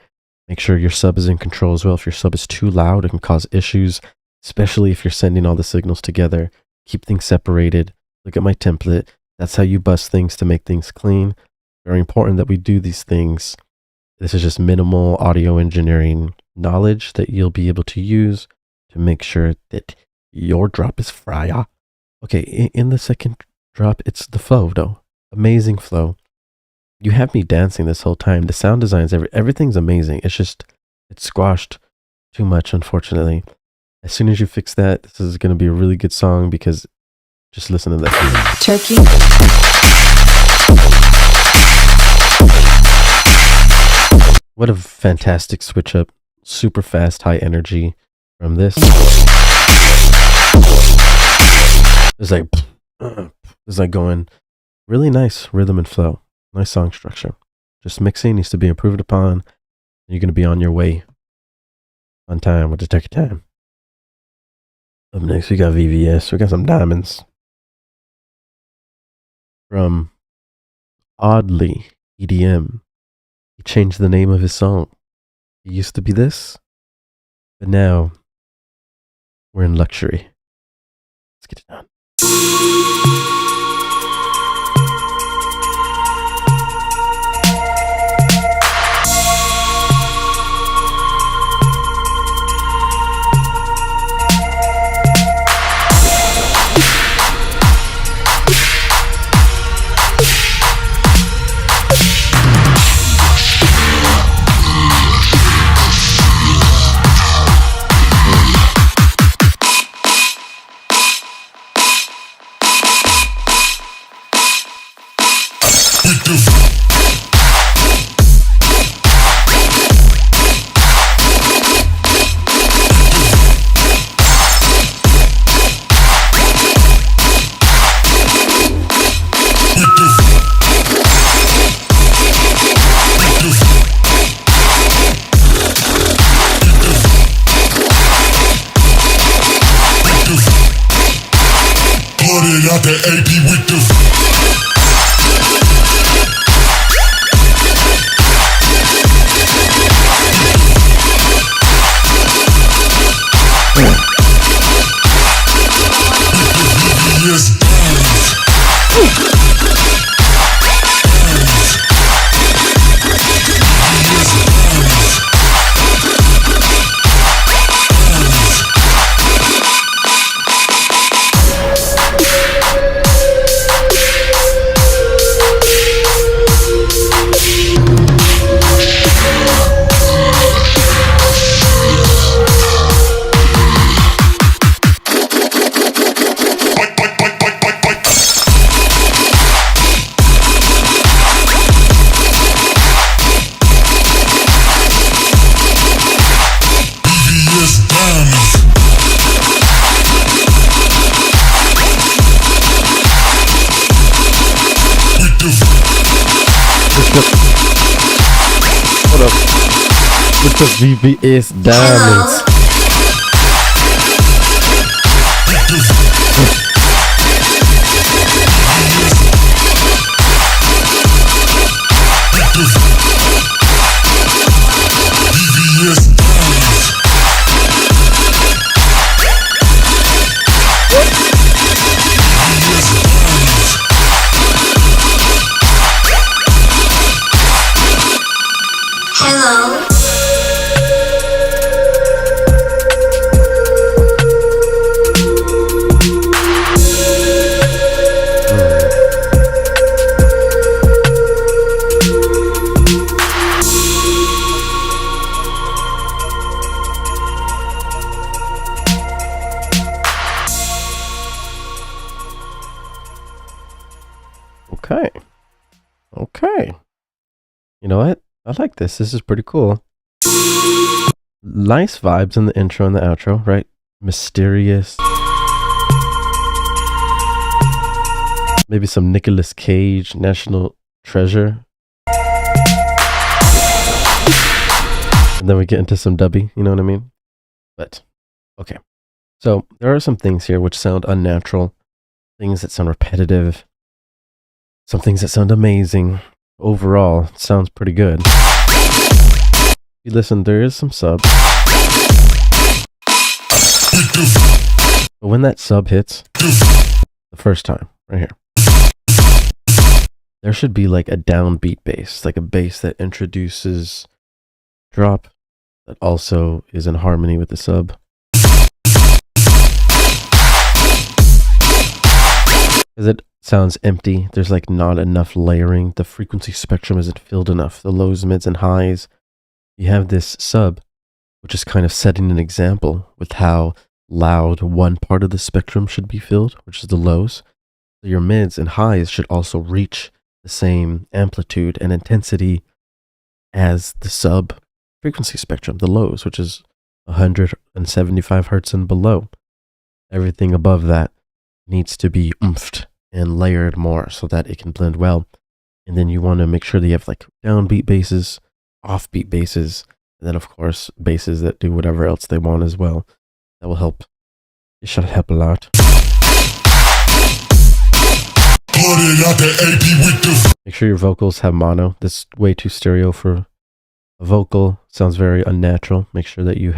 Speaker 1: Make sure your sub is in control as well. If your sub is too loud, it can cause issues, especially if you're sending all the signals together. Keep things separated. Look at my template. That's how you bust things to make things clean. Very important that we do these things. This is just minimal audio engineering knowledge that you'll be able to use to make sure that your drop is fire. Okay, in the second drop, it's the flow though. Amazing flow. You have me dancing this whole time. The sound designs, everything's amazing. It's squashed too much, unfortunately. As soon as you fix that, this is going to be a really good song, because just listen to that.
Speaker 6: Turkey.
Speaker 1: What a fantastic switch up. Super fast, high energy from this. It's like going Really nice rhythm and flow. Nice song structure. Just mixing needs to be improved upon. You're going to be on your way on time with the tech time. Up next, we got VVS. We got some diamonds from Oddly EDM. He changed the name of his song. It used to be this, but now we're in luxury. Let's get it done.
Speaker 4: Out the AP with the VVS
Speaker 1: With the VVS diamonds.
Speaker 3: Hello.
Speaker 1: Okay. Okay. You know what? I like this. This is pretty cool. Nice vibes in the intro and the outro, right? Mysterious. Maybe some Nicolas Cage, National Treasure. And then we get into some dubby, you know what I mean? But, okay. So, there are some things here which sound unnatural. Things that sound repetitive. Some things that sound amazing. Overall, it sounds pretty good. If you listen, there is some sub. But when that sub hits, the first time, right here, there should be like a downbeat bass, like a bass that introduces drop, that also is in harmony with the sub. Because it sounds empty. There's like not enough layering. The frequency spectrum isn't filled enough. The lows, mids, and highs. You have this sub, which is kind of setting an example with how loud one part of the spectrum should be filled, which is the lows. So your mids and highs should also reach the same amplitude and intensity as the sub frequency spectrum, the lows, which is 175 hertz and below. Everything above that needs to be oomphed and layer it more so that it can blend well. And then you want to make sure that you have like downbeat basses, offbeat basses, and then of course basses that do whatever else they want as well. That will help. It should help a lot. Make sure your vocals have mono. This is way too stereo for a vocal. Sounds very unnatural. Make sure that you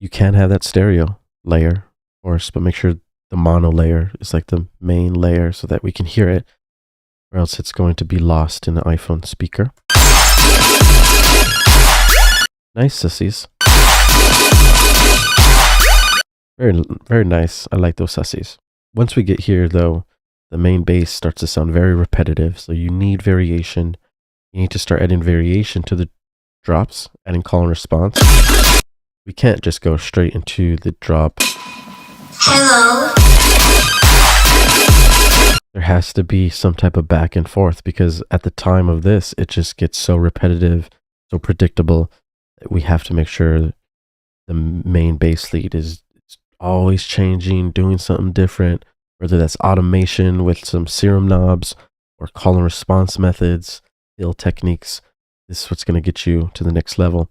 Speaker 1: can have that stereo layer, of course, but make sure the mono layer is like the main layer so that we can hear it, or else it's going to be lost in the iPhone speaker. Nice, sissies. Very, very nice. I like those sussies. Once we get here, though, the main bass starts to sound very repetitive, so you need variation. You need to start adding variation to the drops, adding call and response. We can't just go straight into the drop.
Speaker 3: Hello.
Speaker 1: There has to be some type of back and forth, because at the time of this, it just gets so repetitive, so predictable, that we have to make sure the main bass lead is always changing, doing something different, whether that's automation with some serum knobs or call and response methods, fill techniques. This is what's going to get you to the next level.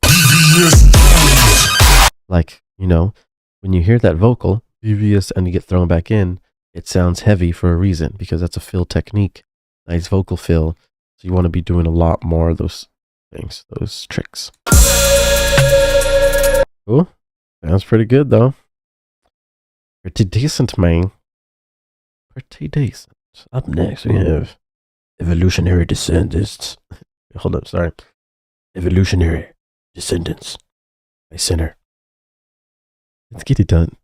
Speaker 1: Like, you know, when you hear that vocal, DUBSTEP, and you get thrown back in, it sounds heavy for a reason, because that's a fill technique, nice vocal fill. So you want to be doing a lot more of those things, those tricks. Cool. Sounds pretty good, though. Pretty decent, man. Pretty decent. Up next, we have Evolutionary Descendants. Hold up, sorry. Evolutionary Descendants by Sinner. Let's get it done.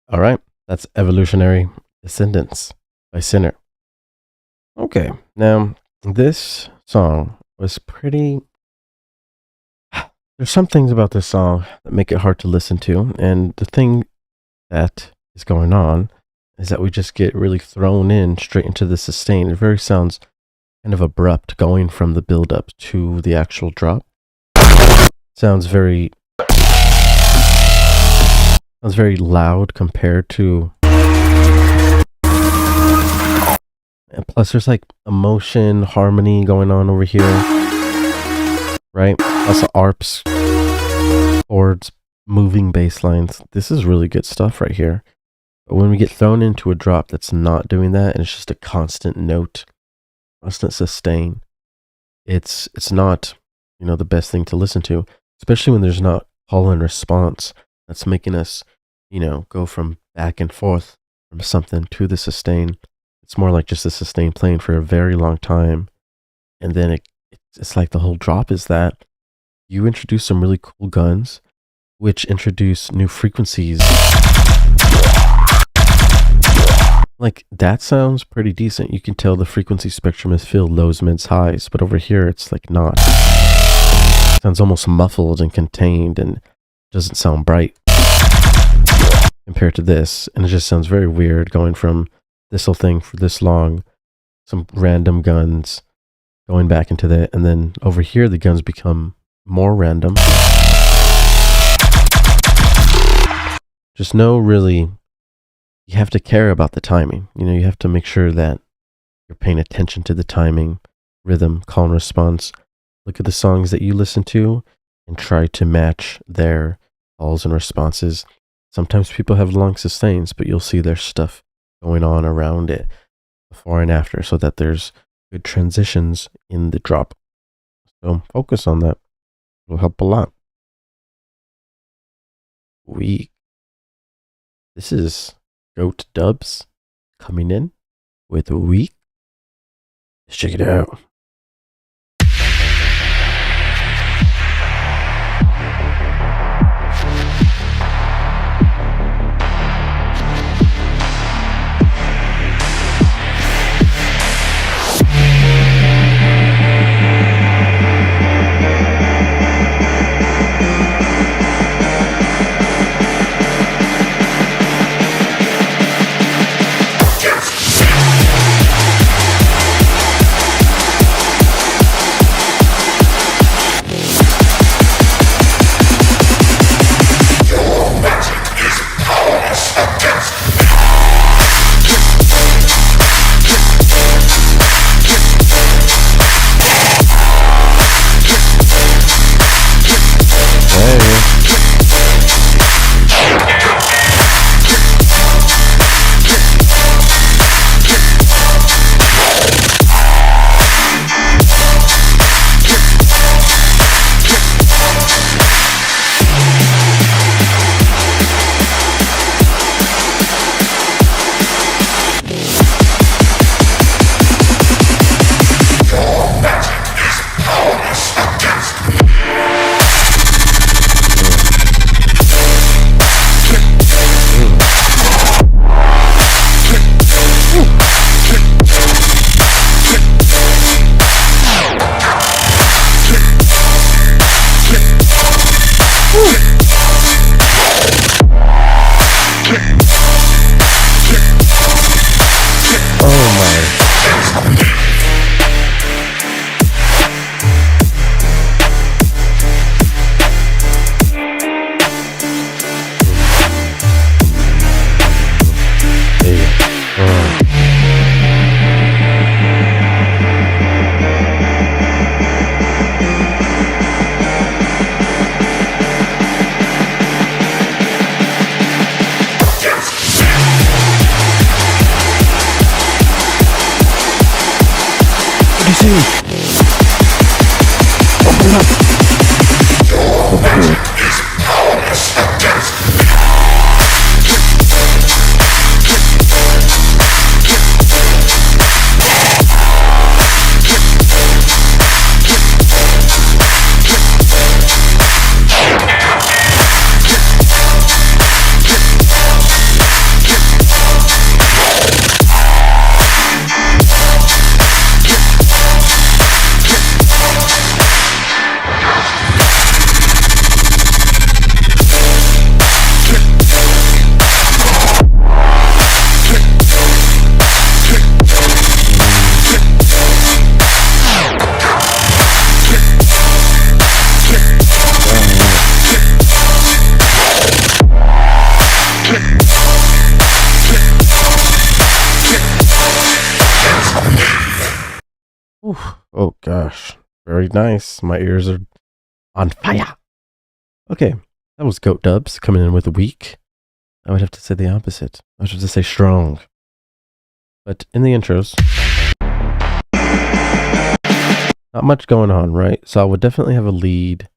Speaker 1: All right, that's Evolutionary Descendants by Sinner. Okay, now this song was pretty... There's some things about this song that make it hard to listen to, and the thing that is going on is that we just get really thrown in straight into the sustain. It very sounds kind of abrupt going from the build-up to the actual drop. Sounds very loud compared to, and plus there's like emotion, harmony going on over here. right? Also ARPs, chords, moving bass lines. This is really good stuff right here. But when we get thrown into a drop that's not doing that, and it's just a constant note, constant sustain, it's not, you know, the best thing to listen to, especially when there's not call and response that's making us, you know, go from back and forth from something to the sustain. It's more like just a sustain playing for a very long time, and then it's like the whole drop is that you introduce some really cool guns, which introduce new frequencies. Like, that sounds pretty decent. You can tell the frequency spectrum is filled lows, mids, highs, but over here it's like not. It sounds almost muffled and contained and doesn't sound bright compared to this. And it just sounds very weird going from this whole thing for this long, some random guns going back into that, and then over here the guns become more random. Just know, really, you have to care about the timing. You know, you have to make sure that you're paying attention to the timing, rhythm, call and response. Look at the songs that you listen to and try to match their calls and responses. Sometimes people have long sustains, but you'll see there's stuff going on around it before and after, so that there's good transitions in the drop. So focus on that. It'll help a lot. This is Goat Dubs coming in with Week. Let's check it out. Oh gosh, very nice. My ears are On fire. Okay, that was Goat Dubs coming in with weak. I would have to say the opposite. I would have to say strong. But in the intros, not much going on, right? So I would definitely have a lead,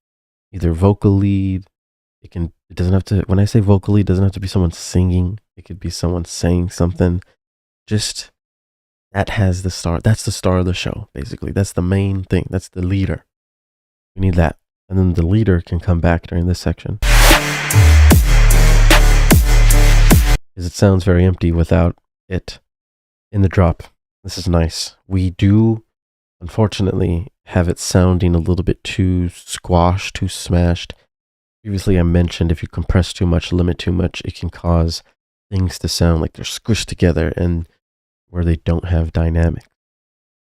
Speaker 1: either vocal lead. It doesn't have to, when I say vocal lead, it doesn't have to be someone singing. It could be someone saying something. Just, that has the star. That's the star of the show, basically. That's the main thing. That's the leader. We need that. And then the leader can come back during this section. Because it sounds very empty without it in the drop. This is nice. We do, unfortunately, have it sounding a little bit too squashed, too smashed. Previously I mentioned if you compress too much, limit too much, it can cause things to sound like they're squished together and where they don't have dynamic.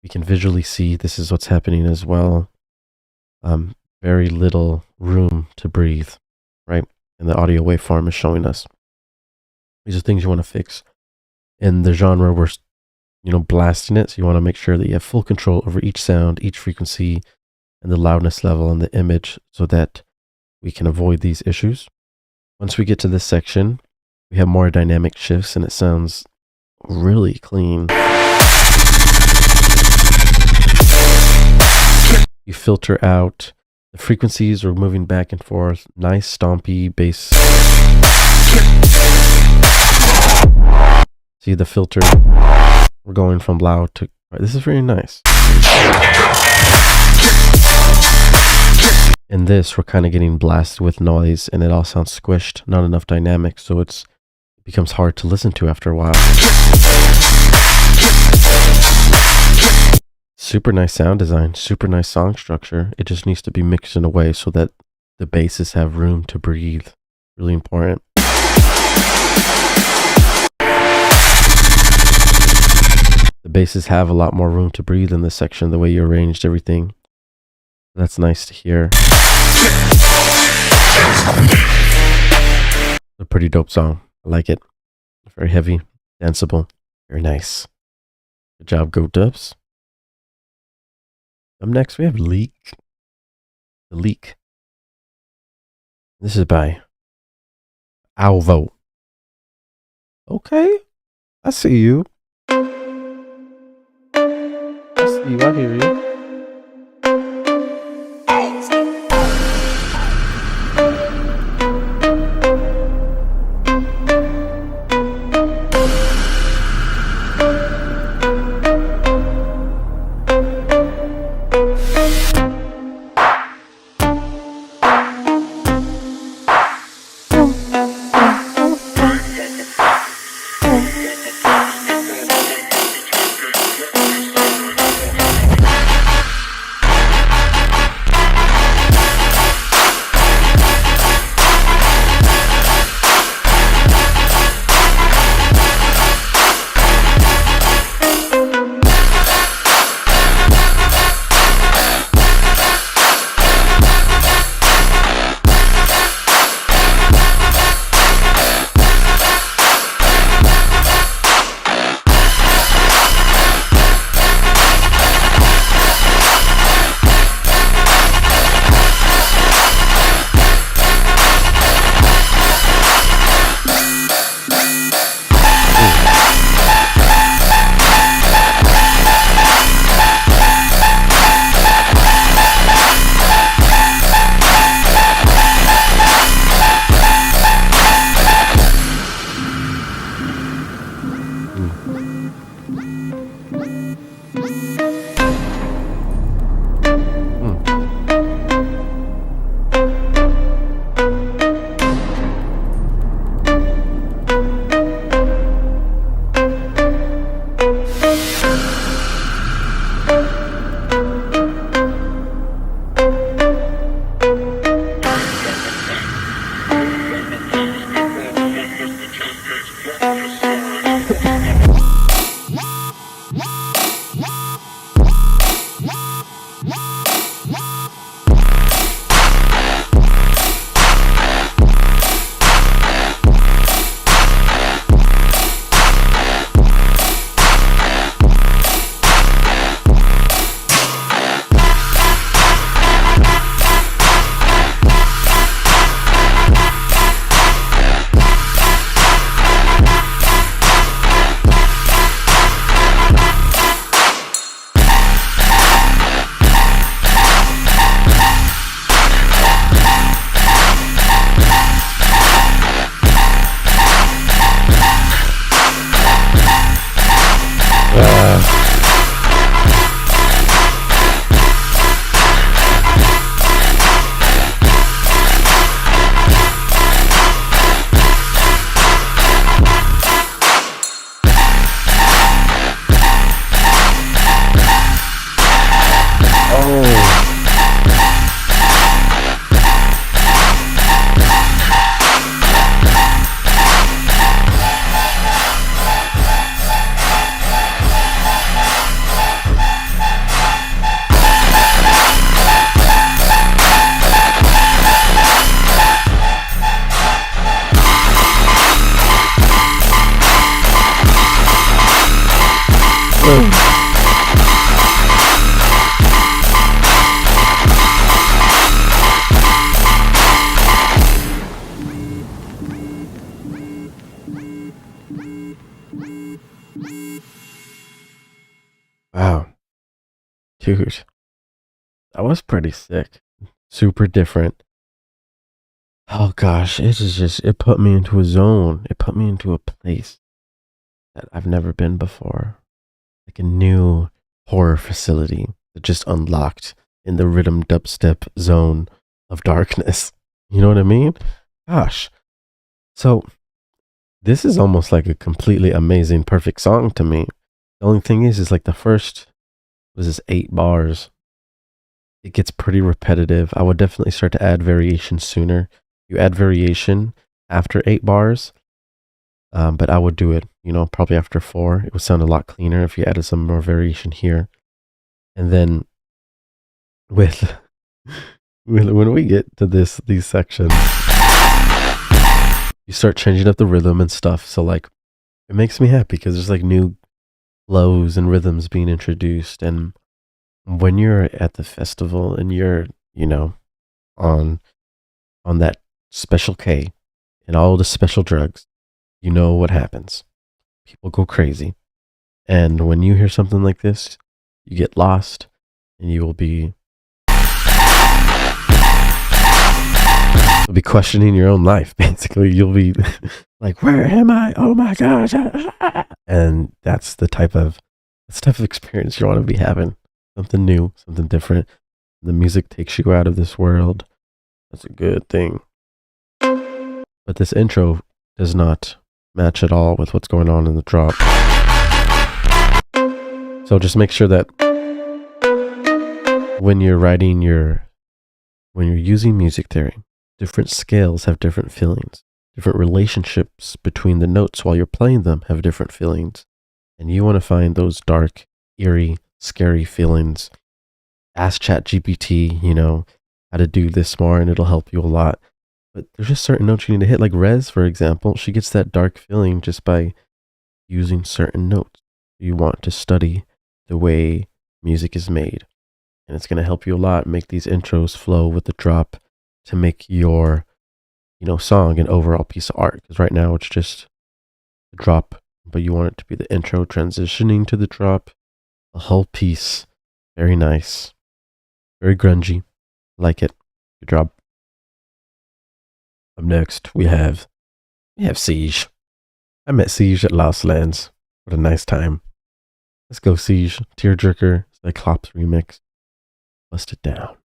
Speaker 1: We can visually see this is what's happening as well. Very little room to breathe, right? And the audio waveform is showing us. These are things you want to fix. In the genre, we're, blasting it. So you want to make sure that you have full control over each sound, each frequency, and the loudness level and the image so that we can avoid these issues. Once we get to this section, we have more dynamic shifts and it sounds really clean. You filter out the frequencies, are moving back and forth. Nice stompy bass. See the filter? We're going from loud to... This is really nice. In this, we're kind of getting blasted with noise and it all sounds squished, not enough dynamic, so it becomes hard to listen to after a while. Super nice sound design, super nice song structure. It just needs to be mixed in a way so that the basses have room to breathe. Really important. The basses have a lot more room to breathe in this section, the way you arranged everything. That's nice to hear. A pretty dope song. I like it. Very heavy, danceable, very nice. Good job, Goat Dubs. Up next, we have Leak. The Leak. This is by Alvo. Okay, I see you. I hear you. Wow. Dude. That was pretty sick. Super different. Oh gosh, it put me into a zone. It put me into a place that I've never been before. Like a new horror facility that just unlocked in the rhythm dubstep zone of darkness. You know what I mean? Gosh. So this is almost like a completely amazing, perfect song to me. The only thing is like the first was this 8 bars. It gets pretty repetitive. I would definitely start to add variation sooner. You add variation after 8 bars, but I would do it, probably after 4. It would sound a lot cleaner if you added some more variation here. And then with when we get to these sections, you start changing up the rhythm and stuff. So like, it makes me happy because there's like new flows and rhythms being introduced. And when you're at the festival and you're, on that special K and all the special drugs, you know what happens. People go crazy. And when you hear something like this, you get lost and you'll be questioning your own life. Basically, you'll be like, where am I? Oh my gosh. And that's the type of experience you want to be having. Something new, something different. The music takes you out of this world. That's a good thing. But this intro does not match at all with what's going on in the drop. So just make sure that when you're using music theory, different scales have different feelings. Different relationships between the notes while you're playing them have different feelings. And you want to find those dark, eerie, scary feelings. Ask ChatGPT, how to do this more, and it'll help you a lot. But there's just certain notes you need to hit. Like Rez, for example, she gets that dark feeling just by using certain notes. You want to study the way music is made. And it's going to help you a lot make these intros flow with the drop to make your, song an overall piece of art. Because right now it's just the drop, but you want it to be the intro transitioning to the drop. The whole piece. Very nice. Very grungy. Like it. Good job. Up next, we have Siege. I met Siege at Lost Lands. What a nice time. Let's go, Siege. Tearjerker, Cyclops remix. Bust it down.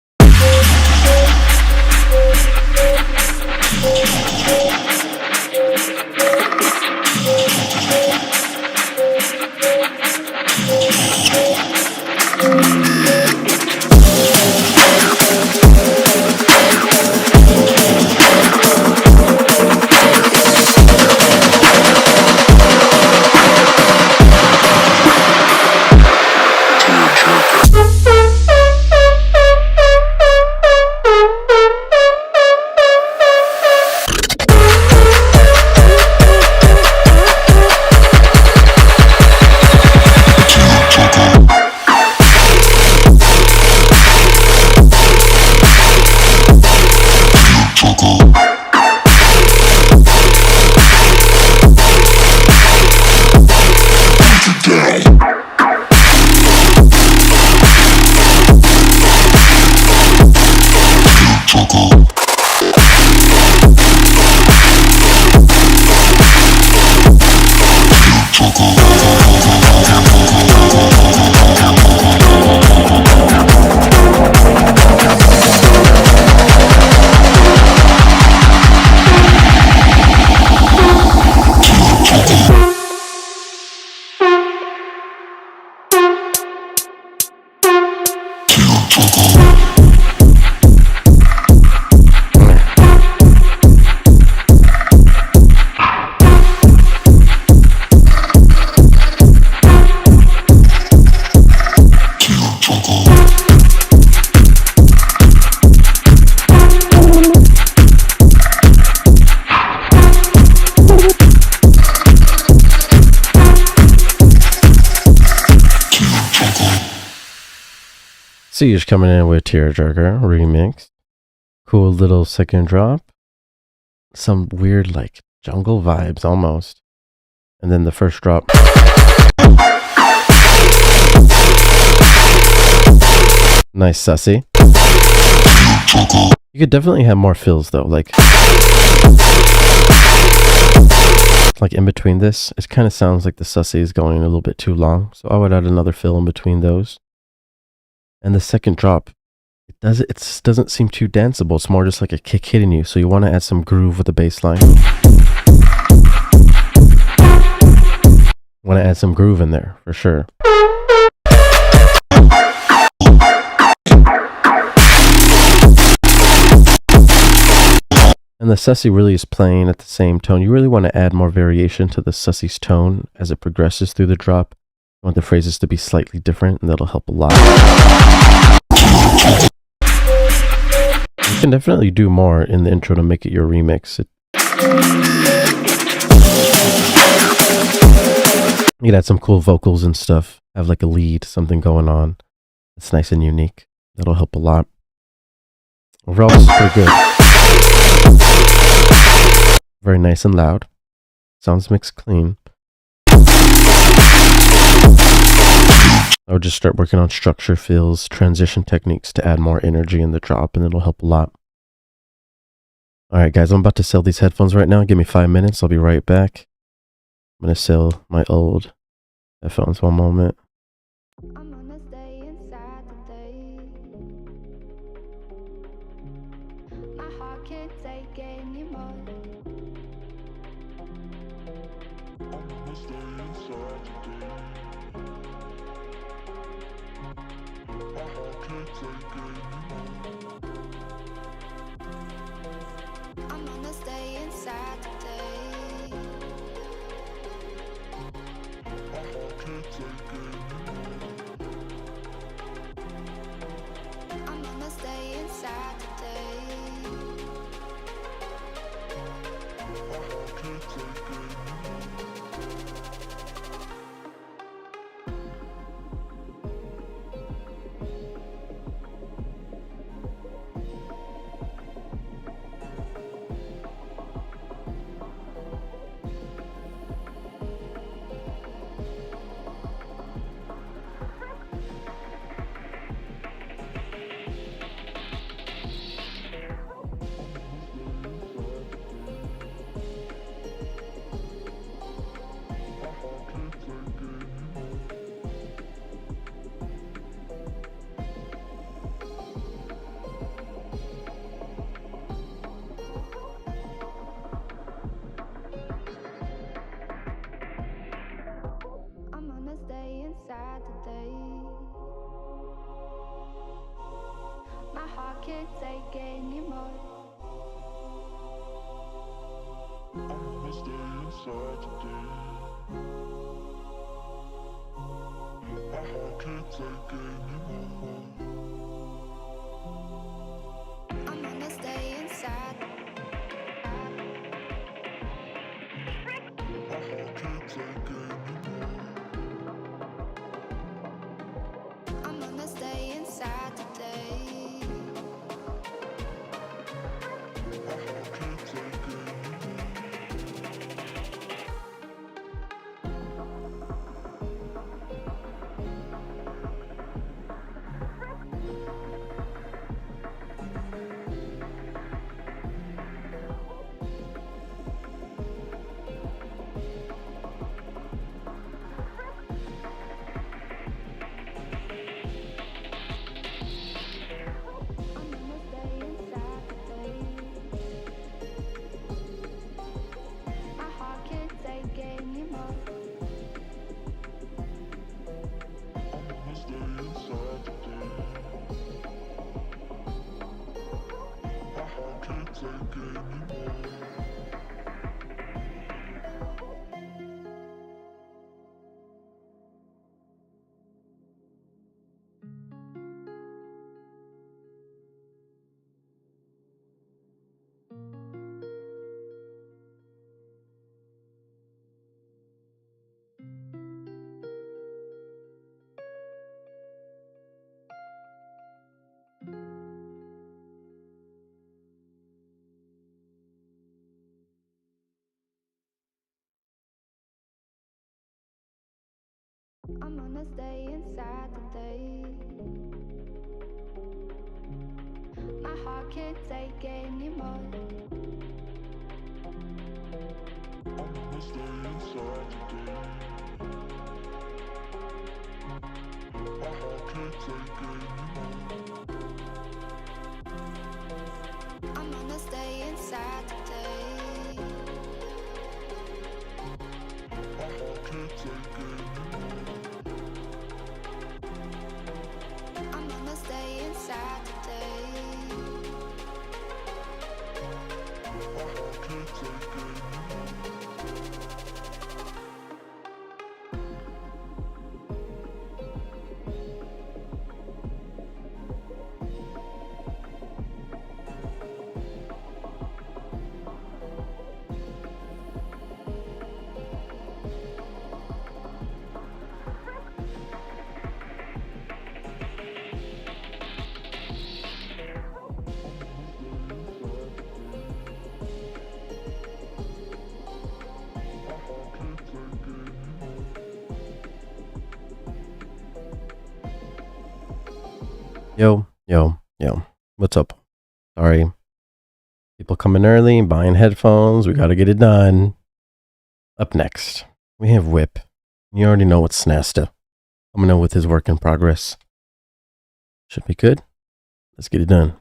Speaker 1: Siege coming in with Tearjerker remix. Cool little second drop. Some weird like jungle vibes almost. And then the first drop. Nice sussy. You could definitely have more fills though, like in between this, it kind of sounds like the sussy is going a little bit too long. So I would add another fill in between those. And the second drop, it doesn't seem too danceable. It's more just like a kick hitting you. So you want to add some groove with the bass line. Want to add some groove in there for sure. And the sussy really is playing at the same tone. You really want to add more variation to the sussy's tone as it progresses through the drop. You want the phrases to be slightly different, and that'll help a lot. You can definitely do more in the intro to make it your remix. You can add some cool vocals and stuff. Have like a lead, something going on. It's nice and unique. That'll help a lot. Overall, this is pretty good. Very nice and loud. Sounds mixed clean. I would just start working on structure fills, transition techniques to add more energy in the drop, and it'll help a lot. Alright guys, I'm about to sell these headphones right now. Give me 5 minutes, I'll be right back. I'm going to sell my old headphones. One moment.
Speaker 7: I'm gonna stay inside today. My heart can't take any more. I'm gonna stay inside today. My heart can't take any more. I'm gonna stay inside today. My heart can't take any more. I'm gonna stay inside today. My heart can't take any more. I'm gonna stay inside today. My heart can't take any more. I'm gonna stay inside today. My heart can't take any more. I'm gonna stay inside. My heart can't take any more. I'm gonna stay inside today. My heart can't take any more.
Speaker 8: I'm gonna stay inside today. My heart can't take anymore.
Speaker 7: I'm gonna stay inside today. My heart can't take anymore.
Speaker 8: I'm gonna stay inside today.
Speaker 7: My heart can't take anymore.
Speaker 8: I'm gonna stay inside today.
Speaker 7: My heart can't take anymore.
Speaker 1: Yo, what's up? Sorry. People coming early, buying headphones. We gotta get it done. Up next, we have WIP. You already know it's Sasta. I'm gonna know with his work in progress. Should be good. Let's get it done.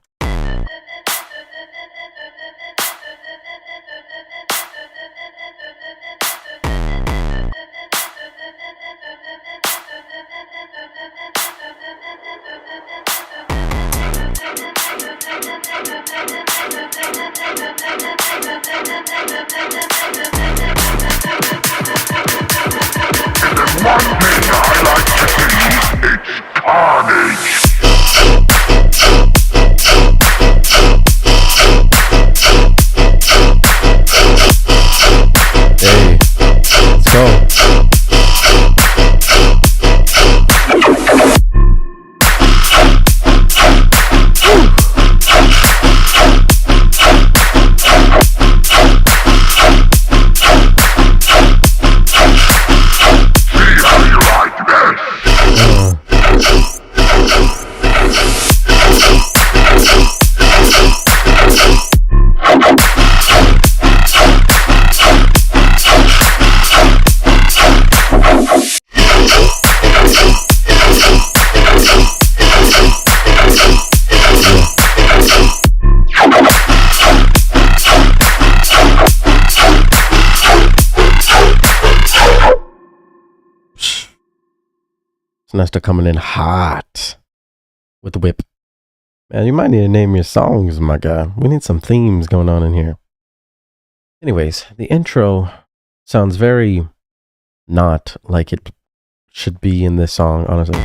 Speaker 1: Hey, let's go. Sasta coming in hot with the WIP. Man, you might need to name your songs, my guy. We need some themes going on in here. Anyways, the intro sounds very not like it should be in this song, honestly.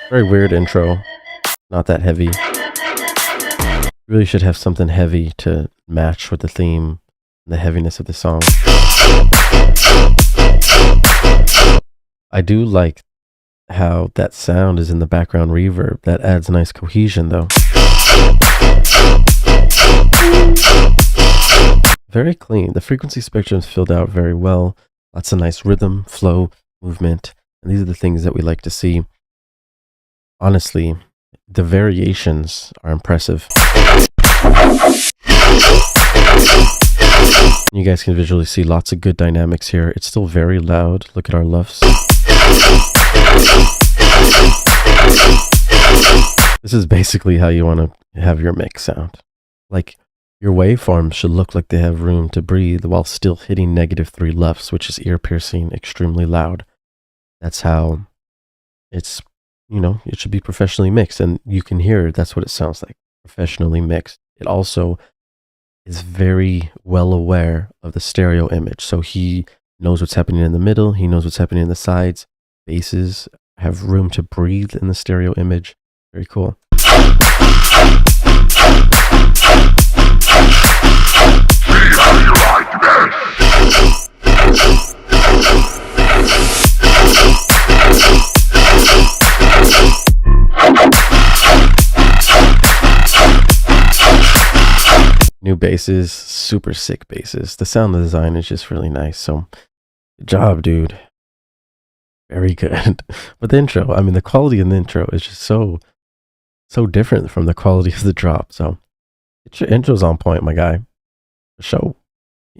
Speaker 1: Very weird intro. Not that heavy. Really should have something heavy to match with the theme, the heaviness of the song. I do like how that sound is in the background reverb. That adds nice cohesion though. Very clean. The frequency spectrum is filled out very well. Lots of nice rhythm, flow, movement. And these are the things that we like to see. Honestly, the variations are impressive. You guys can visually see lots of good dynamics here. It's still very loud. Look at our LUFs. This is basically how you want to have your mix sound. Like, your waveforms should look like they have room to breathe while still hitting -3 LUFs, which is ear-piercing, extremely loud. That's how it's, you know, it should be professionally mixed. And you can hear that's what it sounds like, professionally mixed. It also is very well aware of the stereo image. So he knows what's happening in the middle. He knows what's happening in the sides. Basses have room to breathe in the stereo image. Very cool. New basses, super sick basses. The sound design is just really nice. So, good job, dude. very good. But the intro, I mean, the quality in the intro is just so different from the quality of the drop. So get your intros on point, my guy. For sure.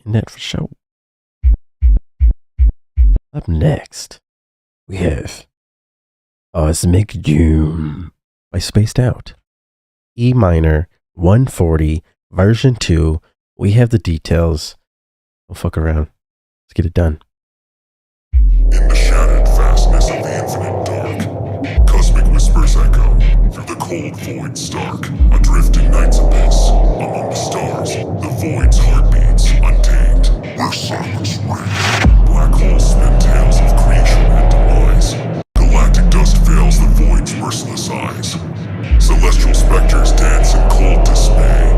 Speaker 1: Net for sure. Up next, we have Cosmic Doom by Spaced Out. E minor 140 version 2. We have the details. Don't fuck around. Let's get it done.
Speaker 4: In the shattered vastness of the infinite dark, cosmic whispers echo through the cold void stark. Adrift in night's abyss, among the stars, the void's heartbeats untamed. Where silence reigns, black holes spin tales of creation and demise. Galactic dust veils the void's merciless eyes. Celestial specters dance in cold dismay,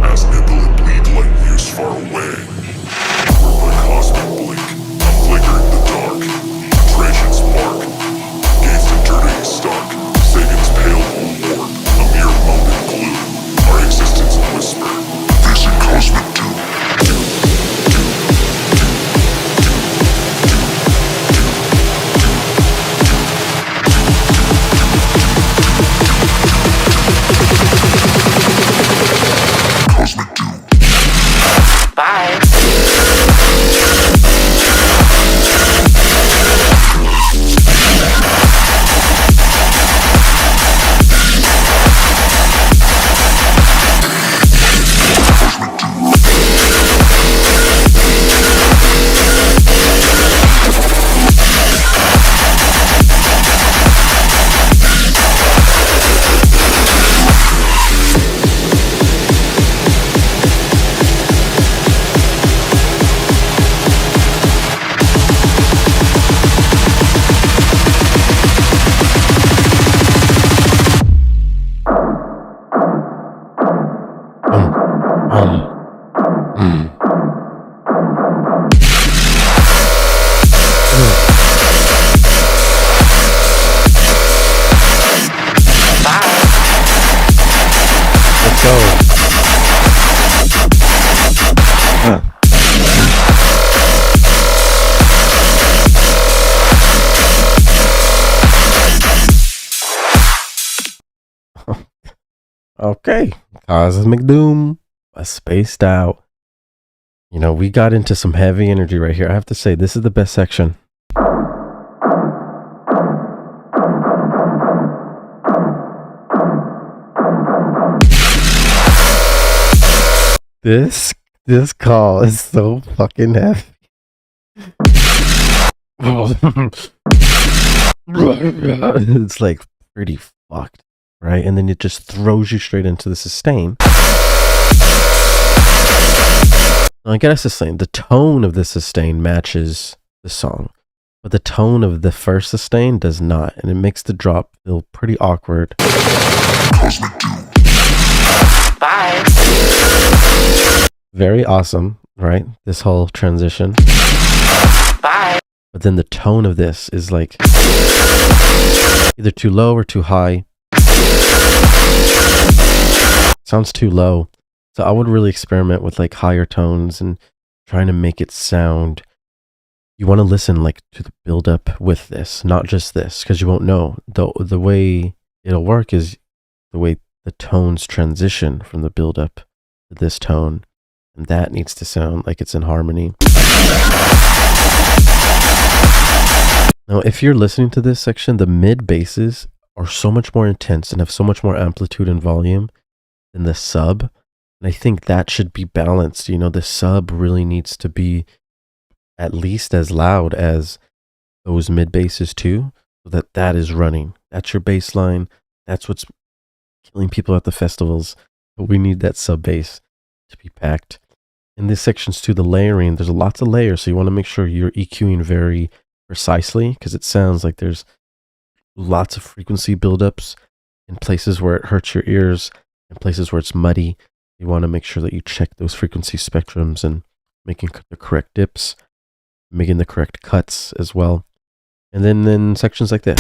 Speaker 4: as nibble and bleed like years far away. The cosmic blink, a flicker in the dark, a transient spark, gazed eternity stark, Sagan's pale warp, a mere moment gloom, our existence a whisper, facing cosmic doom. Cosmic doom.
Speaker 5: Bye.
Speaker 1: Let's go. Okay, Cosmic Doom, Spaced Out. You know, we got into some heavy energy right here. I have to say, this is the best section. This call is so fucking heavy. It's like pretty fucked, right? And then it just throws you straight into the sustain. Now, I gotta sustain. The tone of the sustain matches the song, but the tone of the first sustain does not, and it makes the drop feel pretty awkward.
Speaker 5: Bye.
Speaker 1: Very awesome, right? This whole transition.
Speaker 5: Bye.
Speaker 1: But then the tone of this is like either too low or too high. Sounds too low. So I would really experiment with like higher tones and trying to make it sound. You want to listen like to the build up with this, not just this, because you won't know. The way it'll work is the way the tones transition from the build up to this tone. And that needs to sound like it's in harmony. Now, if you're listening to this section, the mid basses are so much more intense and have so much more amplitude and volume than the sub. And I think that should be balanced. You know, the sub really needs to be at least as loud as those mid basses too, so that is running. That's your bass line. That's what's killing people at the festivals. But we need that sub bass to be packed. In this sections too, the layering, there's lots of layers, so you want to make sure you're EQing very precisely, because it sounds like there's lots of frequency buildups in places where it hurts your ears and places where it's muddy. You want to make sure that you check those frequency spectrums and making the correct dips, making the correct cuts as well. And then in sections like this,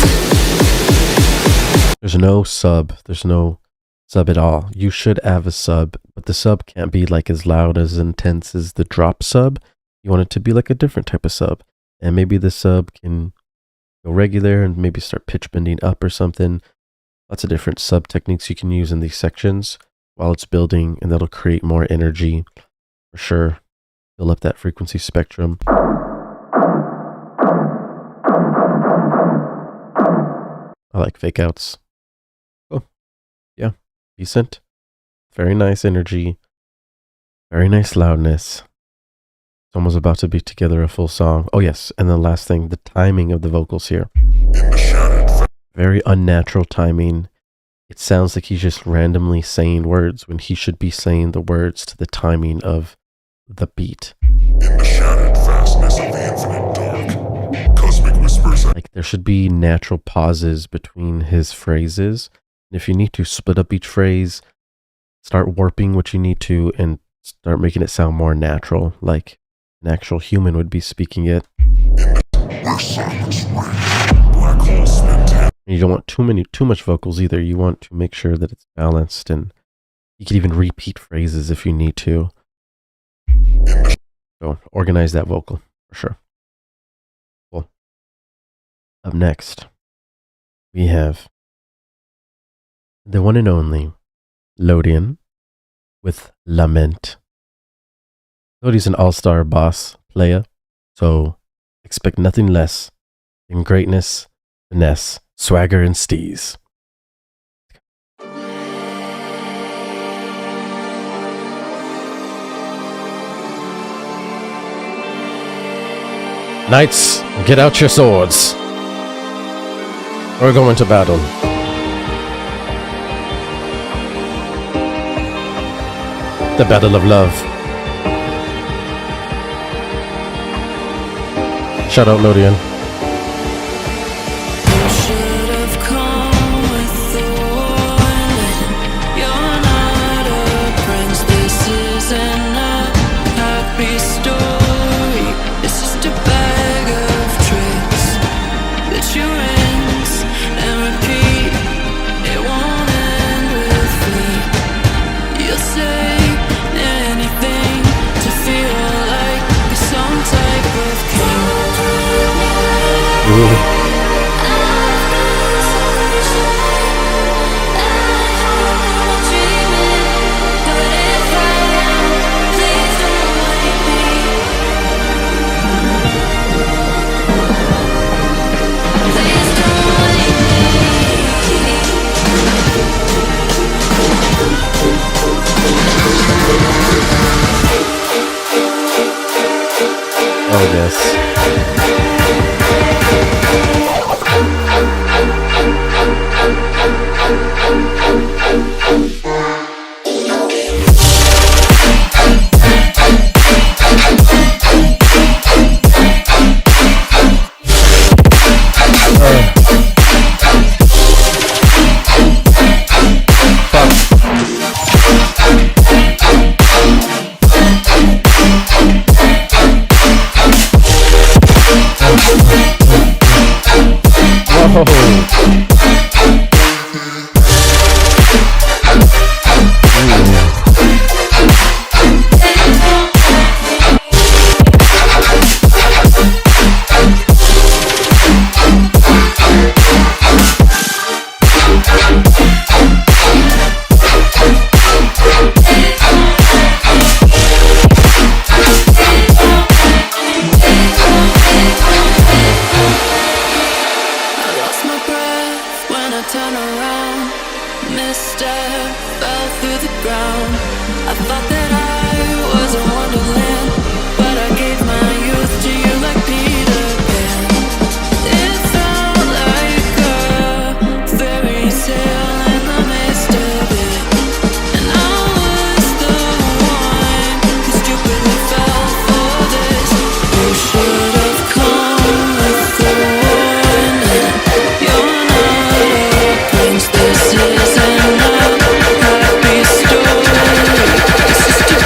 Speaker 1: there's no sub at all. You should have a sub, but the sub can't be like as loud, as intense as the drop sub. You want it to be like a different type of sub. And maybe the sub can go regular and maybe start pitch bending up or something. Lots of different sub techniques you can use in these sections while it's building, and that'll create more energy for sure. Fill up that frequency spectrum. I like fake outs. Oh, yeah, decent. Very nice energy. Very nice loudness. It's almost about to be together a full song. Oh yes, and the last thing, the timing of the vocals here. Very unnatural timing. It sounds like he's just randomly saying words when he should be saying the words to the timing of the beat.
Speaker 4: In the shattered fastness of the infinite dark, cosmic whispers.
Speaker 1: Like there should be natural pauses between his phrases. And if you need to split up each phrase, start warping what you need to and start making it sound more natural, like an actual human would be speaking it.
Speaker 4: Where silence reigns, black holes spend time.
Speaker 1: And you don't want too much vocals either. You want to make sure that it's balanced, and you can even repeat phrases if you need to. So organize that vocal for sure. Cool. Up next, we have the one and only Lodan with Lament. Lodi's an all-star boss player, so expect nothing less than greatness, finesse, swagger, and steez. Knights, get out your swords. We're going to battle. The battle of love. Shout out Lodan.
Speaker 5: Should have come with the warning. You're not a prince. This isn't a happy story. It's just a bag of tricks that you rinse and repeat. It won't end with me. You'll say anything to feel like you're some type of king.
Speaker 1: Oh yes.
Speaker 5: This isn't a happy story. It's just a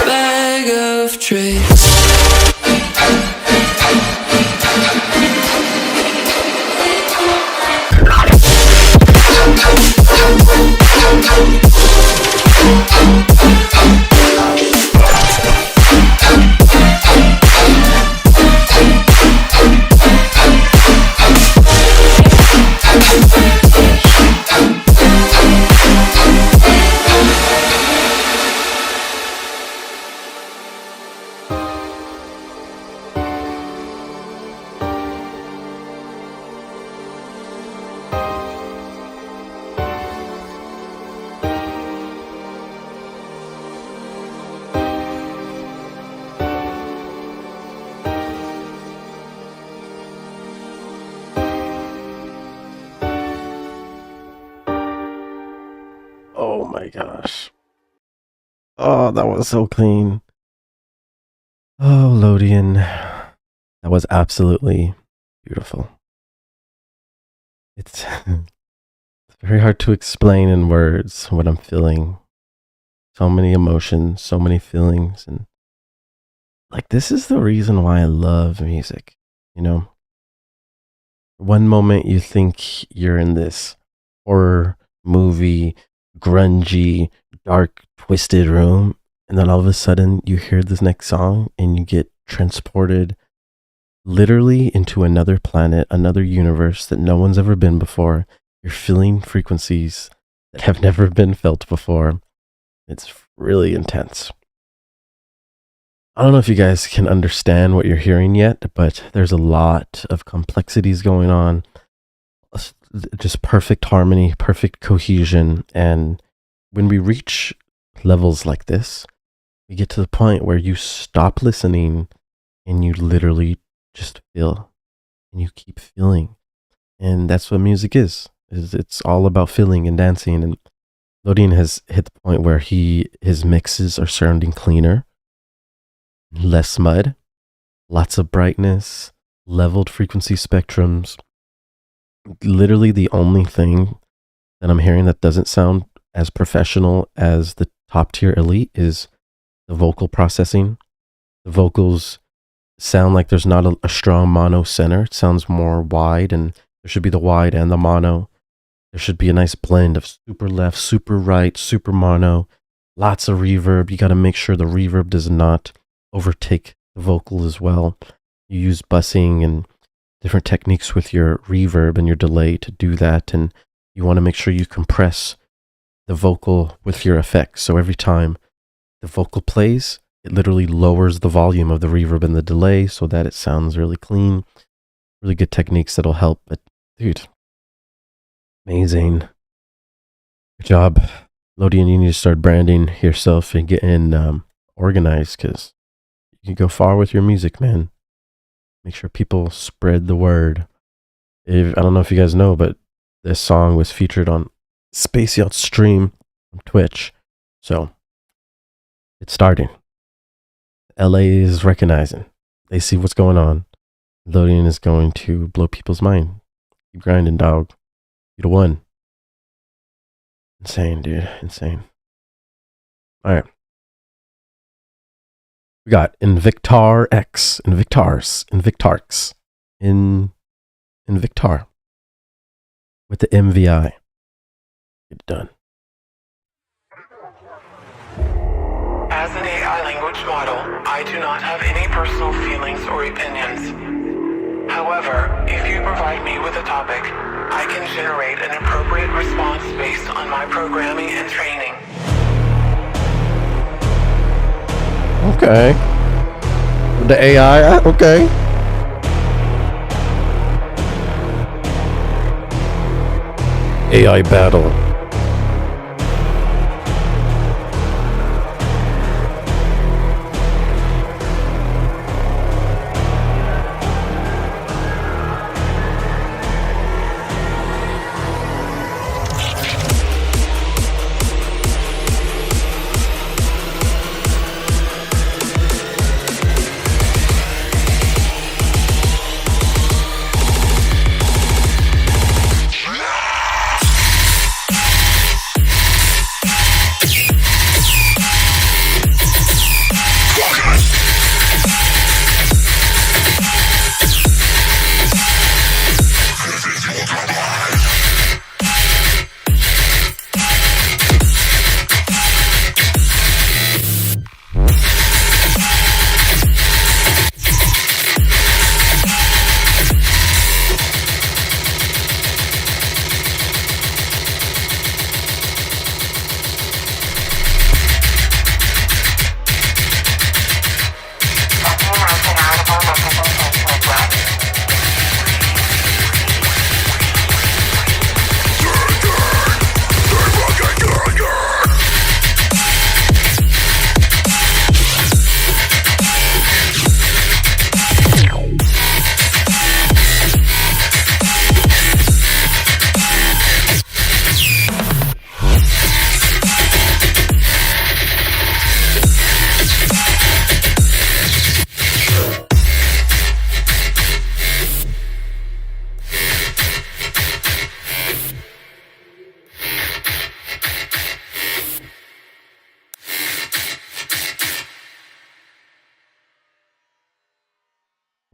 Speaker 1: my gosh. Oh, that was so clean. Oh, Lodan. That was absolutely beautiful. It's very hard to explain in words what I'm feeling. So many emotions, so many feelings. And like, this is the reason why I love music. You know, one moment you think you're in this horror movie, grungy, dark, twisted room, and then all of a sudden you hear this next song and you get transported literally into another planet, another universe that no one's ever been before. You're feeling frequencies that have never been felt before. It's really intense. I don't know if you guys can understand what you're hearing yet, but there's a lot of complexities going on. Just perfect harmony, perfect cohesion. And when we reach levels like this, we get to the point where you stop listening and you literally just feel, and you keep feeling. And that's what music is. It's all about feeling and dancing. And Lodan has hit the point where his mixes are sounding cleaner, less mud, lots of brightness, leveled frequency spectrums. Literally the only thing that I'm hearing that doesn't sound as professional as the top tier elite is the vocal processing. The vocals sound like there's not a strong mono center. It sounds more wide, and there should be the wide and the mono. There should be a nice blend of super left, super right, super mono, lots of reverb. You got to make sure the reverb does not overtake the vocal as well. You use bussing and different techniques with your reverb and your delay to do that. And you want to make sure you compress the vocal with your effects. So every time the vocal plays, it literally lowers the volume of the reverb and the delay so that it sounds really clean. Really good techniques that'll help. But dude, amazing. Good job. Lodan, you need to start branding yourself and getting organized, because you can go far with your music, man. Make sure people spread the word. I don't know if you guys know, but this song was featured on Space Yacht stream on Twitch. So it's starting. LA is recognizing. They see what's going on. Lodan is going to blow people's mind. Keep grinding, dog. You the one. Insane, dude. Insane. All right. We got Invictar X, Invictarx, Invictar with the MVI. Get it done.
Speaker 9: As an AI language model, I do not have any personal feelings or opinions. However, if you provide me with a topic, I can generate an appropriate response based on my programming and training.
Speaker 1: Okay. The AI, okay. AI battle.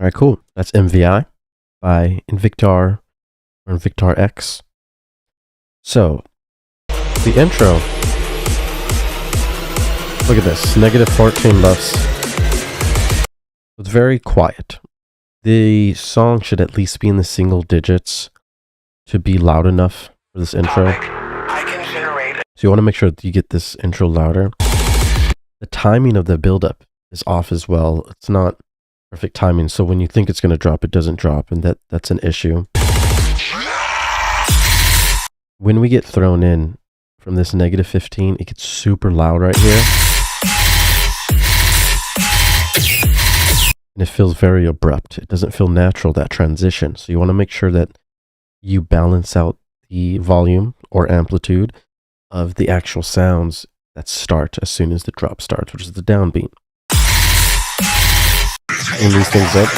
Speaker 1: right, cool. That's MVI by Invictar or Invictar X. So, the intro. Look at this, negative 14 buffs. It's very quiet. The song should at least be in the single digits to be loud enough for this intro. So you want to make sure that you get this intro louder. The timing of the build-up is off as well. It's not perfect timing, so when you think it's going to drop, it doesn't drop, and that's an issue. When we get thrown in from this negative 15, it gets super loud right here. And it feels very abrupt. It doesn't feel natural, that transition. So you want to make sure that you balance out the volume or amplitude of the actual sounds that start as soon as the drop starts, which is the downbeat. And these things up.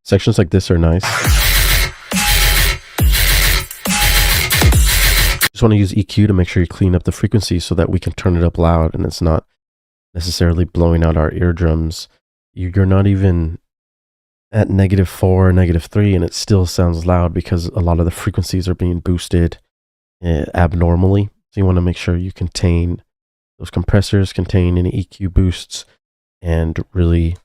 Speaker 1: Sections like this are nice. Just want to use EQ to make sure you clean up the frequency so that we can turn it up loud and it's not necessarily blowing out our eardrums. You're not even at -4 or -3 and it still sounds loud because a lot of the frequencies are being boosted abnormally. So you want to make sure you contain those compressors, contain any EQ boosts, and really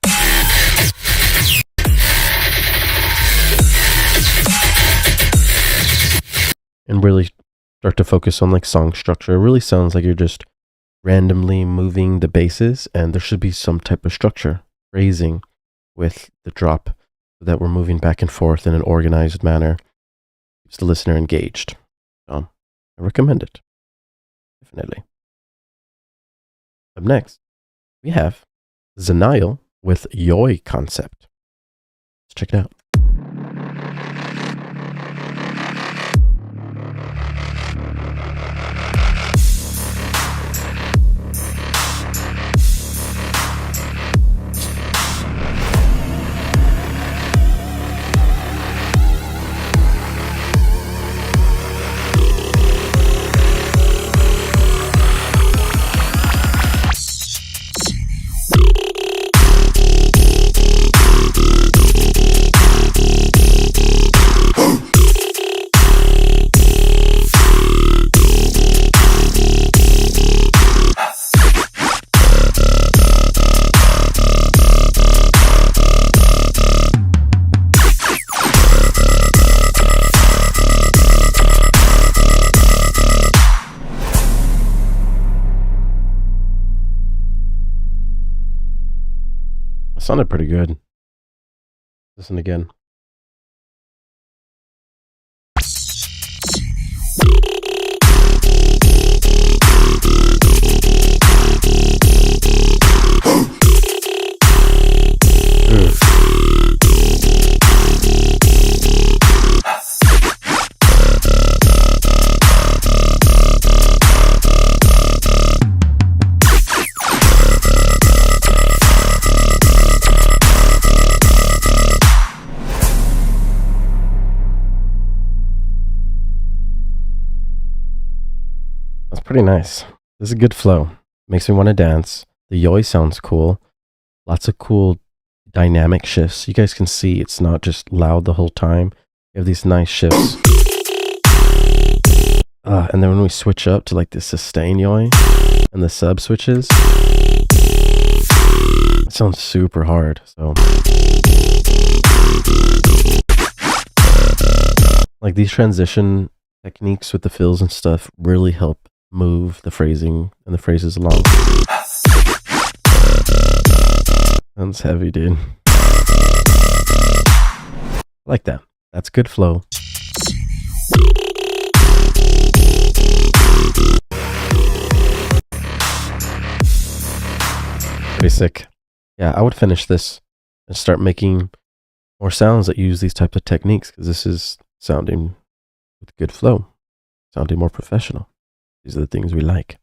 Speaker 1: start to focus on like song structure. It really sounds like you're just randomly moving the basses, and there should be some type of structure, phrasing with the drop so that we're moving back and forth in an organized manner. Keeps the listener engaged. So I recommend it. Definitely. Up next, we have Zenal with Yoi Concept. Let's check it out. Sounded pretty good. Listen again. Pretty nice. This is a good flow. Makes me want to dance. The yoi sounds cool. Lots of cool dynamic shifts. You guys can see it's not just loud the whole time. You have these nice shifts. And then when we switch up to like the sustain yoi and the sub switches, it sounds super hard. So like these transition techniques with the fills and stuff really help move the phrasing and the phrases along. Sounds heavy, dude. I like that. That's good flow. Pretty sick. Yeah, I would finish this and start making more sounds that use these types of techniques, because this is sounding with good flow, sounding more professional. These are the things we like.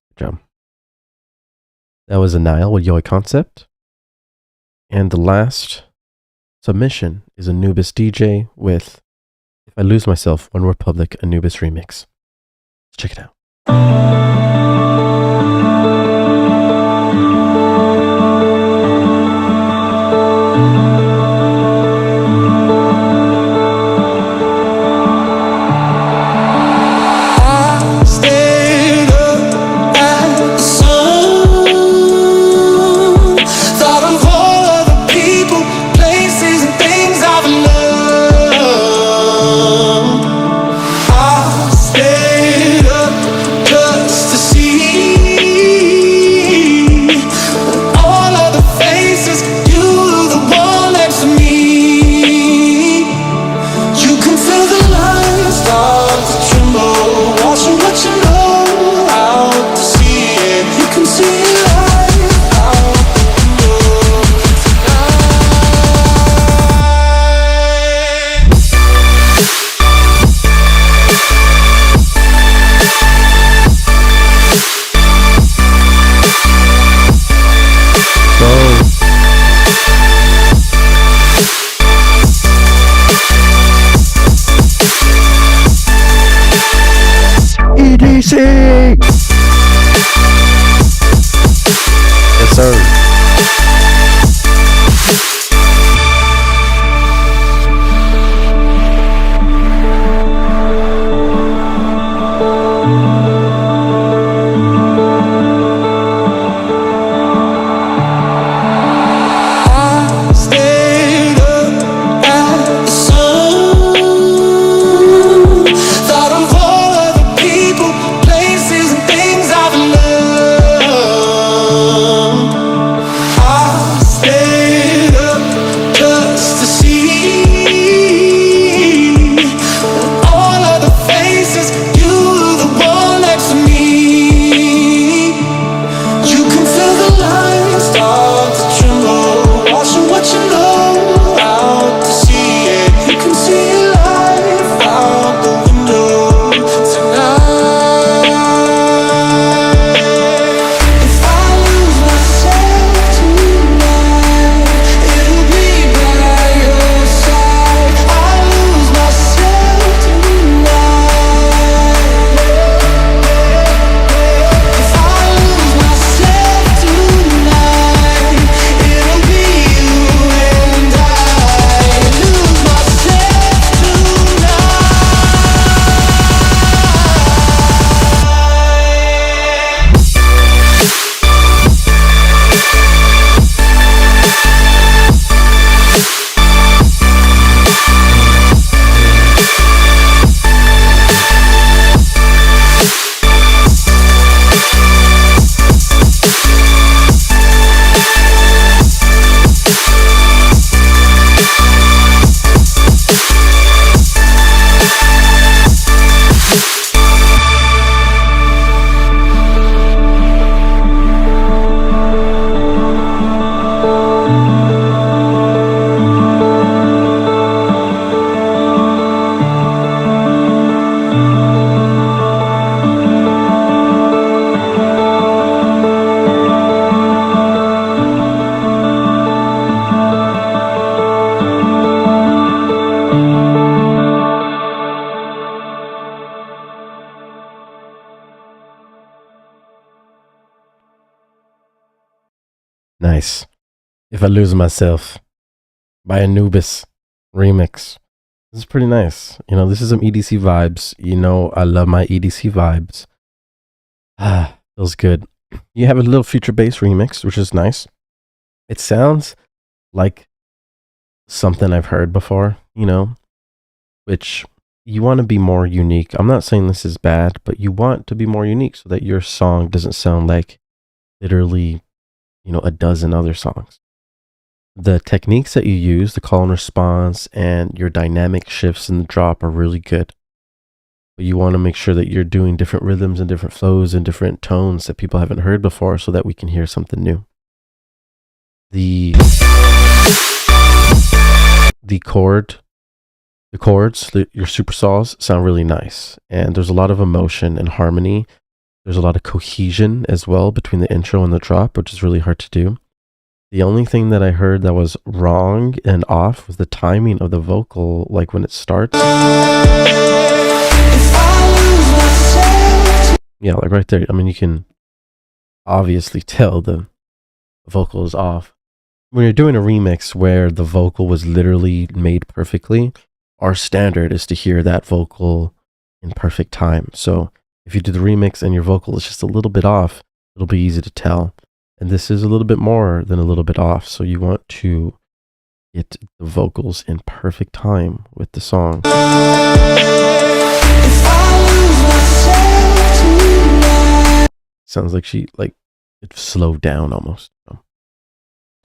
Speaker 1: Good job. That was Zenal with Yoi Concept. And the last submission is Anubis DJ with If I Lose Myself, One Republic Anubis remix. Let's check it out. nice. If I Lose Myself by Anubis remix. This is pretty nice. You know, this is some EDC vibes. You know, I love my EDC vibes. Ah, feels good. You have a little future bass remix, which is nice. It sounds like something I've heard before, you know, which you want to be more unique. I'm not saying this is bad, but you want to be more unique so that your song doesn't sound like literally, you know, a dozen other songs. The techniques that you use, the call and response, and your dynamic shifts in the drop are really good. But you want to make sure that you're doing different rhythms and different flows and different tones that people haven't heard before so that we can hear something new. The chords, your supersaws sound really nice. And there's a lot of emotion and harmony. There's a lot of cohesion as well between the intro and the drop, which is really hard to do. The only thing that I heard that was wrong and off was the timing of the vocal, like when it starts. Yeah, like right there. I mean, you can obviously tell the vocal is off. When you're doing a remix where the vocal was literally made perfectly, our standard is to hear that vocal in perfect time. So if you do the remix and your vocal is just a little bit off, it'll be easy to tell. And this is a little bit more than a little bit off. So you want to get the vocals in perfect time with the song. Sounds like it slowed down almost. So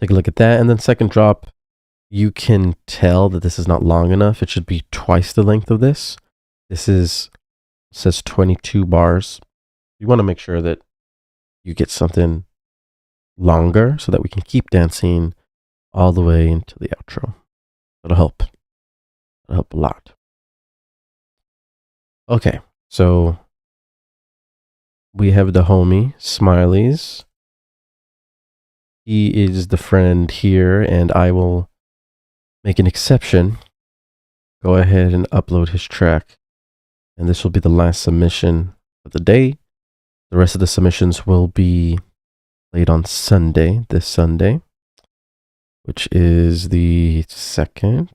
Speaker 1: take a look at that. And then second drop, you can tell that this is not long enough. It should be twice the length of this. Says 22 bars. You want to make sure that you get something longer so that we can keep dancing all the way into the outro. It'll help. It'll help a lot. Okay, so we have the homie, Smiley's. He is the friend here, and I will make an exception. Go ahead and upload his track. And this will be the last submission of the day. The rest of the submissions will be played on Sunday, this Sunday, which is the 2nd,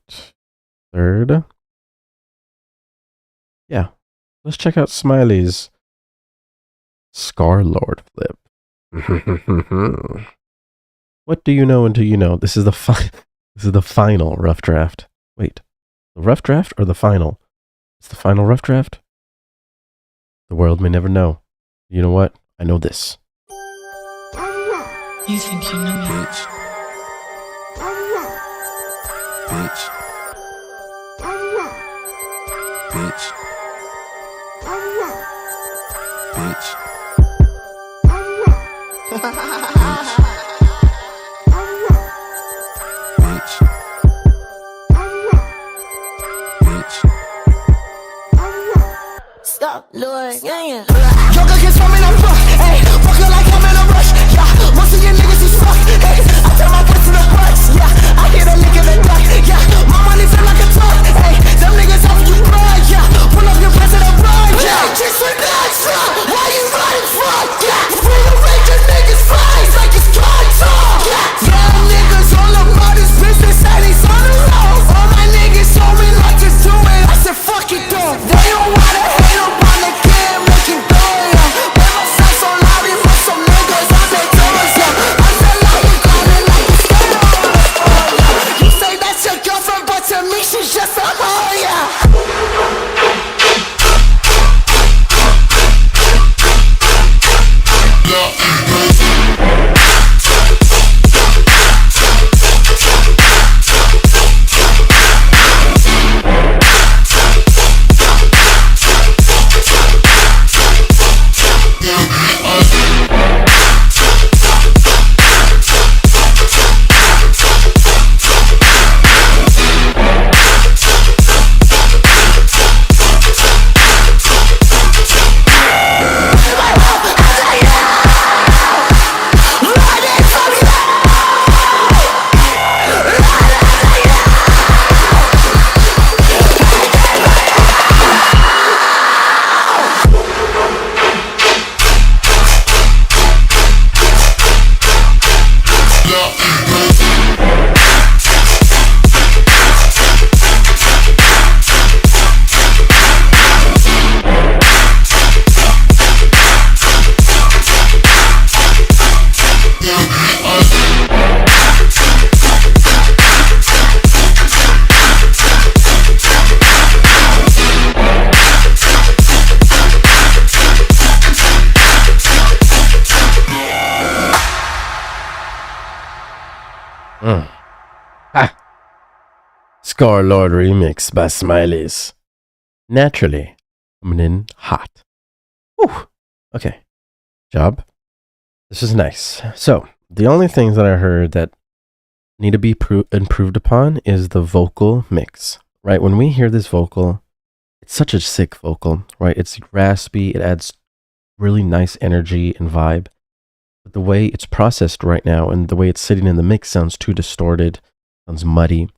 Speaker 1: 3rd. Yeah, let's check out Smiley's Scar Lord flip. What do you know until you know? This is the final rough draft. Wait, the rough draft or the final? It's the final rough draft. The world may never know. You know what? I know this.
Speaker 5: You think you know me?
Speaker 10: Bitch. Bitch. Bitch. Bitch.
Speaker 11: Stop, Lord, yeah. Yoga gets from in a rush, hey. Fuck her like I'm in a rush, yeah. Most of you niggas is fucked, hey. I turn my voice to the bucks, yeah. I hear the lick in the duck, yeah. My money feel like a truck, hey. Them niggas off you cry, yeah. Pull up your pants in the run, yeah. Just with that truck, why you running from, yeah. Free to make your niggas flies like it's contour, yeah. Young niggas all about his business and he's on the road. All my niggas told me not to do it, I said fuck it though. They don't wanna hate up on the kid, make him go, yeah. When my son's so loud, he wants some niggas, I say doors, yeah. I said like you got it like you stay on, yeah. You say that's your girl.
Speaker 1: Scarlord remix by Smiley's. Naturally, coming in hot. Whew. Okay, job. This is nice. So, the only things that I heard that need to be improved upon is the vocal mix, right? When we hear this vocal, it's such a sick vocal, right? It's raspy, it adds really nice energy and vibe. But the way it's processed right now and the way it's sitting in the mix sounds too distorted, sounds muddy.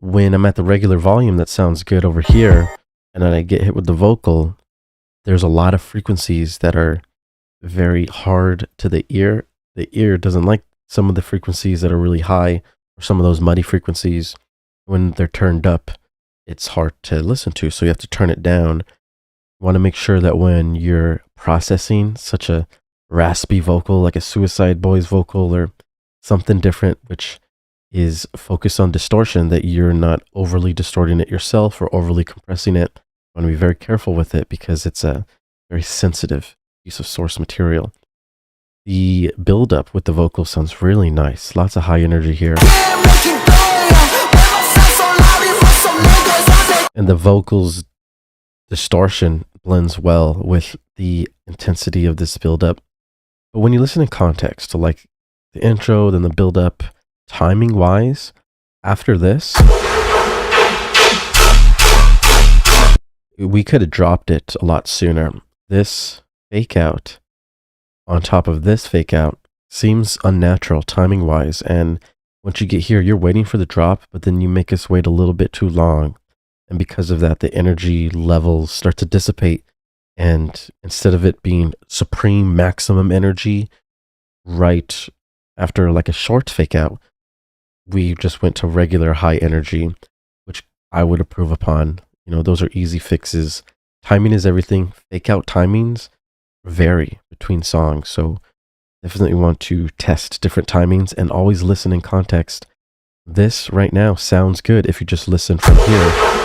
Speaker 1: When I'm at the regular volume, that sounds good over here, and then I get hit with the vocal, there's a lot of frequencies that are very hard to the ear. The ear doesn't like some of the frequencies that are really high, or some of those muddy frequencies. When they're turned up, it's hard to listen to, so you have to turn it down. You want to make sure that when you're processing such a raspy vocal, like a Suicide Boys vocal or something different, which is focused on distortion, that you're not overly distorting it yourself or overly compressing it. You want to be very careful with it because it's a very sensitive piece of source material. The build-up with the vocal sounds really nice. Lots of high energy here. And the vocals distortion blends well with the intensity of this build-up. But when you listen in context to like the intro, then the build-up, timing-wise, after this, we could have dropped it a lot sooner. This fake out on top of this fake out seems unnatural timing-wise, and once you get here, you're waiting for the drop, but then you make us wait a little bit too long. And because of that, the energy levels start to dissipate. And instead of it being supreme maximum energy right after like a short fake out, we just went to regular high energy, which I would approve upon. You know, those are easy fixes. Timing is everything. Fake out timings vary between songs. So definitely want to test different timings and always listen in context. This right now sounds good if you just listen from here.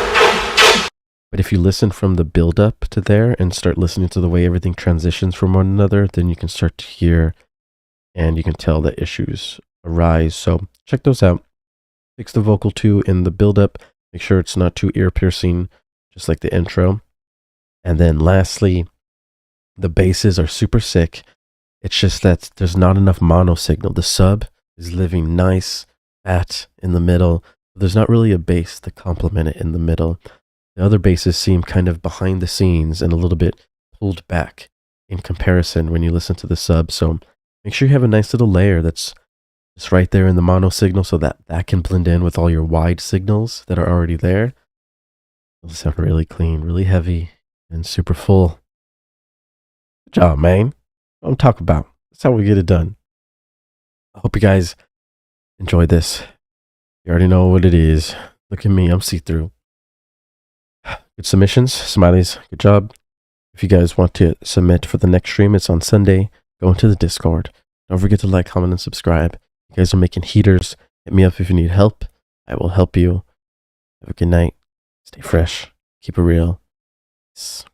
Speaker 1: But if you listen from the build up to there and start listening to the way everything transitions from one another, then you can start to hear and you can tell that issues arise. So check those out. Fix the vocal too in the build up. Make sure it's not too ear piercing, just like the intro. And then lastly, the basses are super sick. It's just that there's not enough mono signal. The sub is living nice, fat in the middle. There's not really a bass to complement it in the middle. The other basses seem kind of behind the scenes and a little bit pulled back in comparison when you listen to the sub. So make sure you have a nice little layer that's just right there in the mono signal so that that can blend in with all your wide signals that are already there. It'll sound really clean, really heavy, and super full. Good job, man. What I'm talking about. That's how we get it done. I hope you guys enjoyed this. You already know what it is. Look at me, I'm see-through. Good submissions, Smileys, good job. If you guys want to submit for the next stream, it's on Sunday. Go into the Discord. Don't forget to like, comment, and subscribe. You guys are making heaters. Hit me up if you need help. I will help you. Have a good night. Stay fresh. Keep it real. Peace.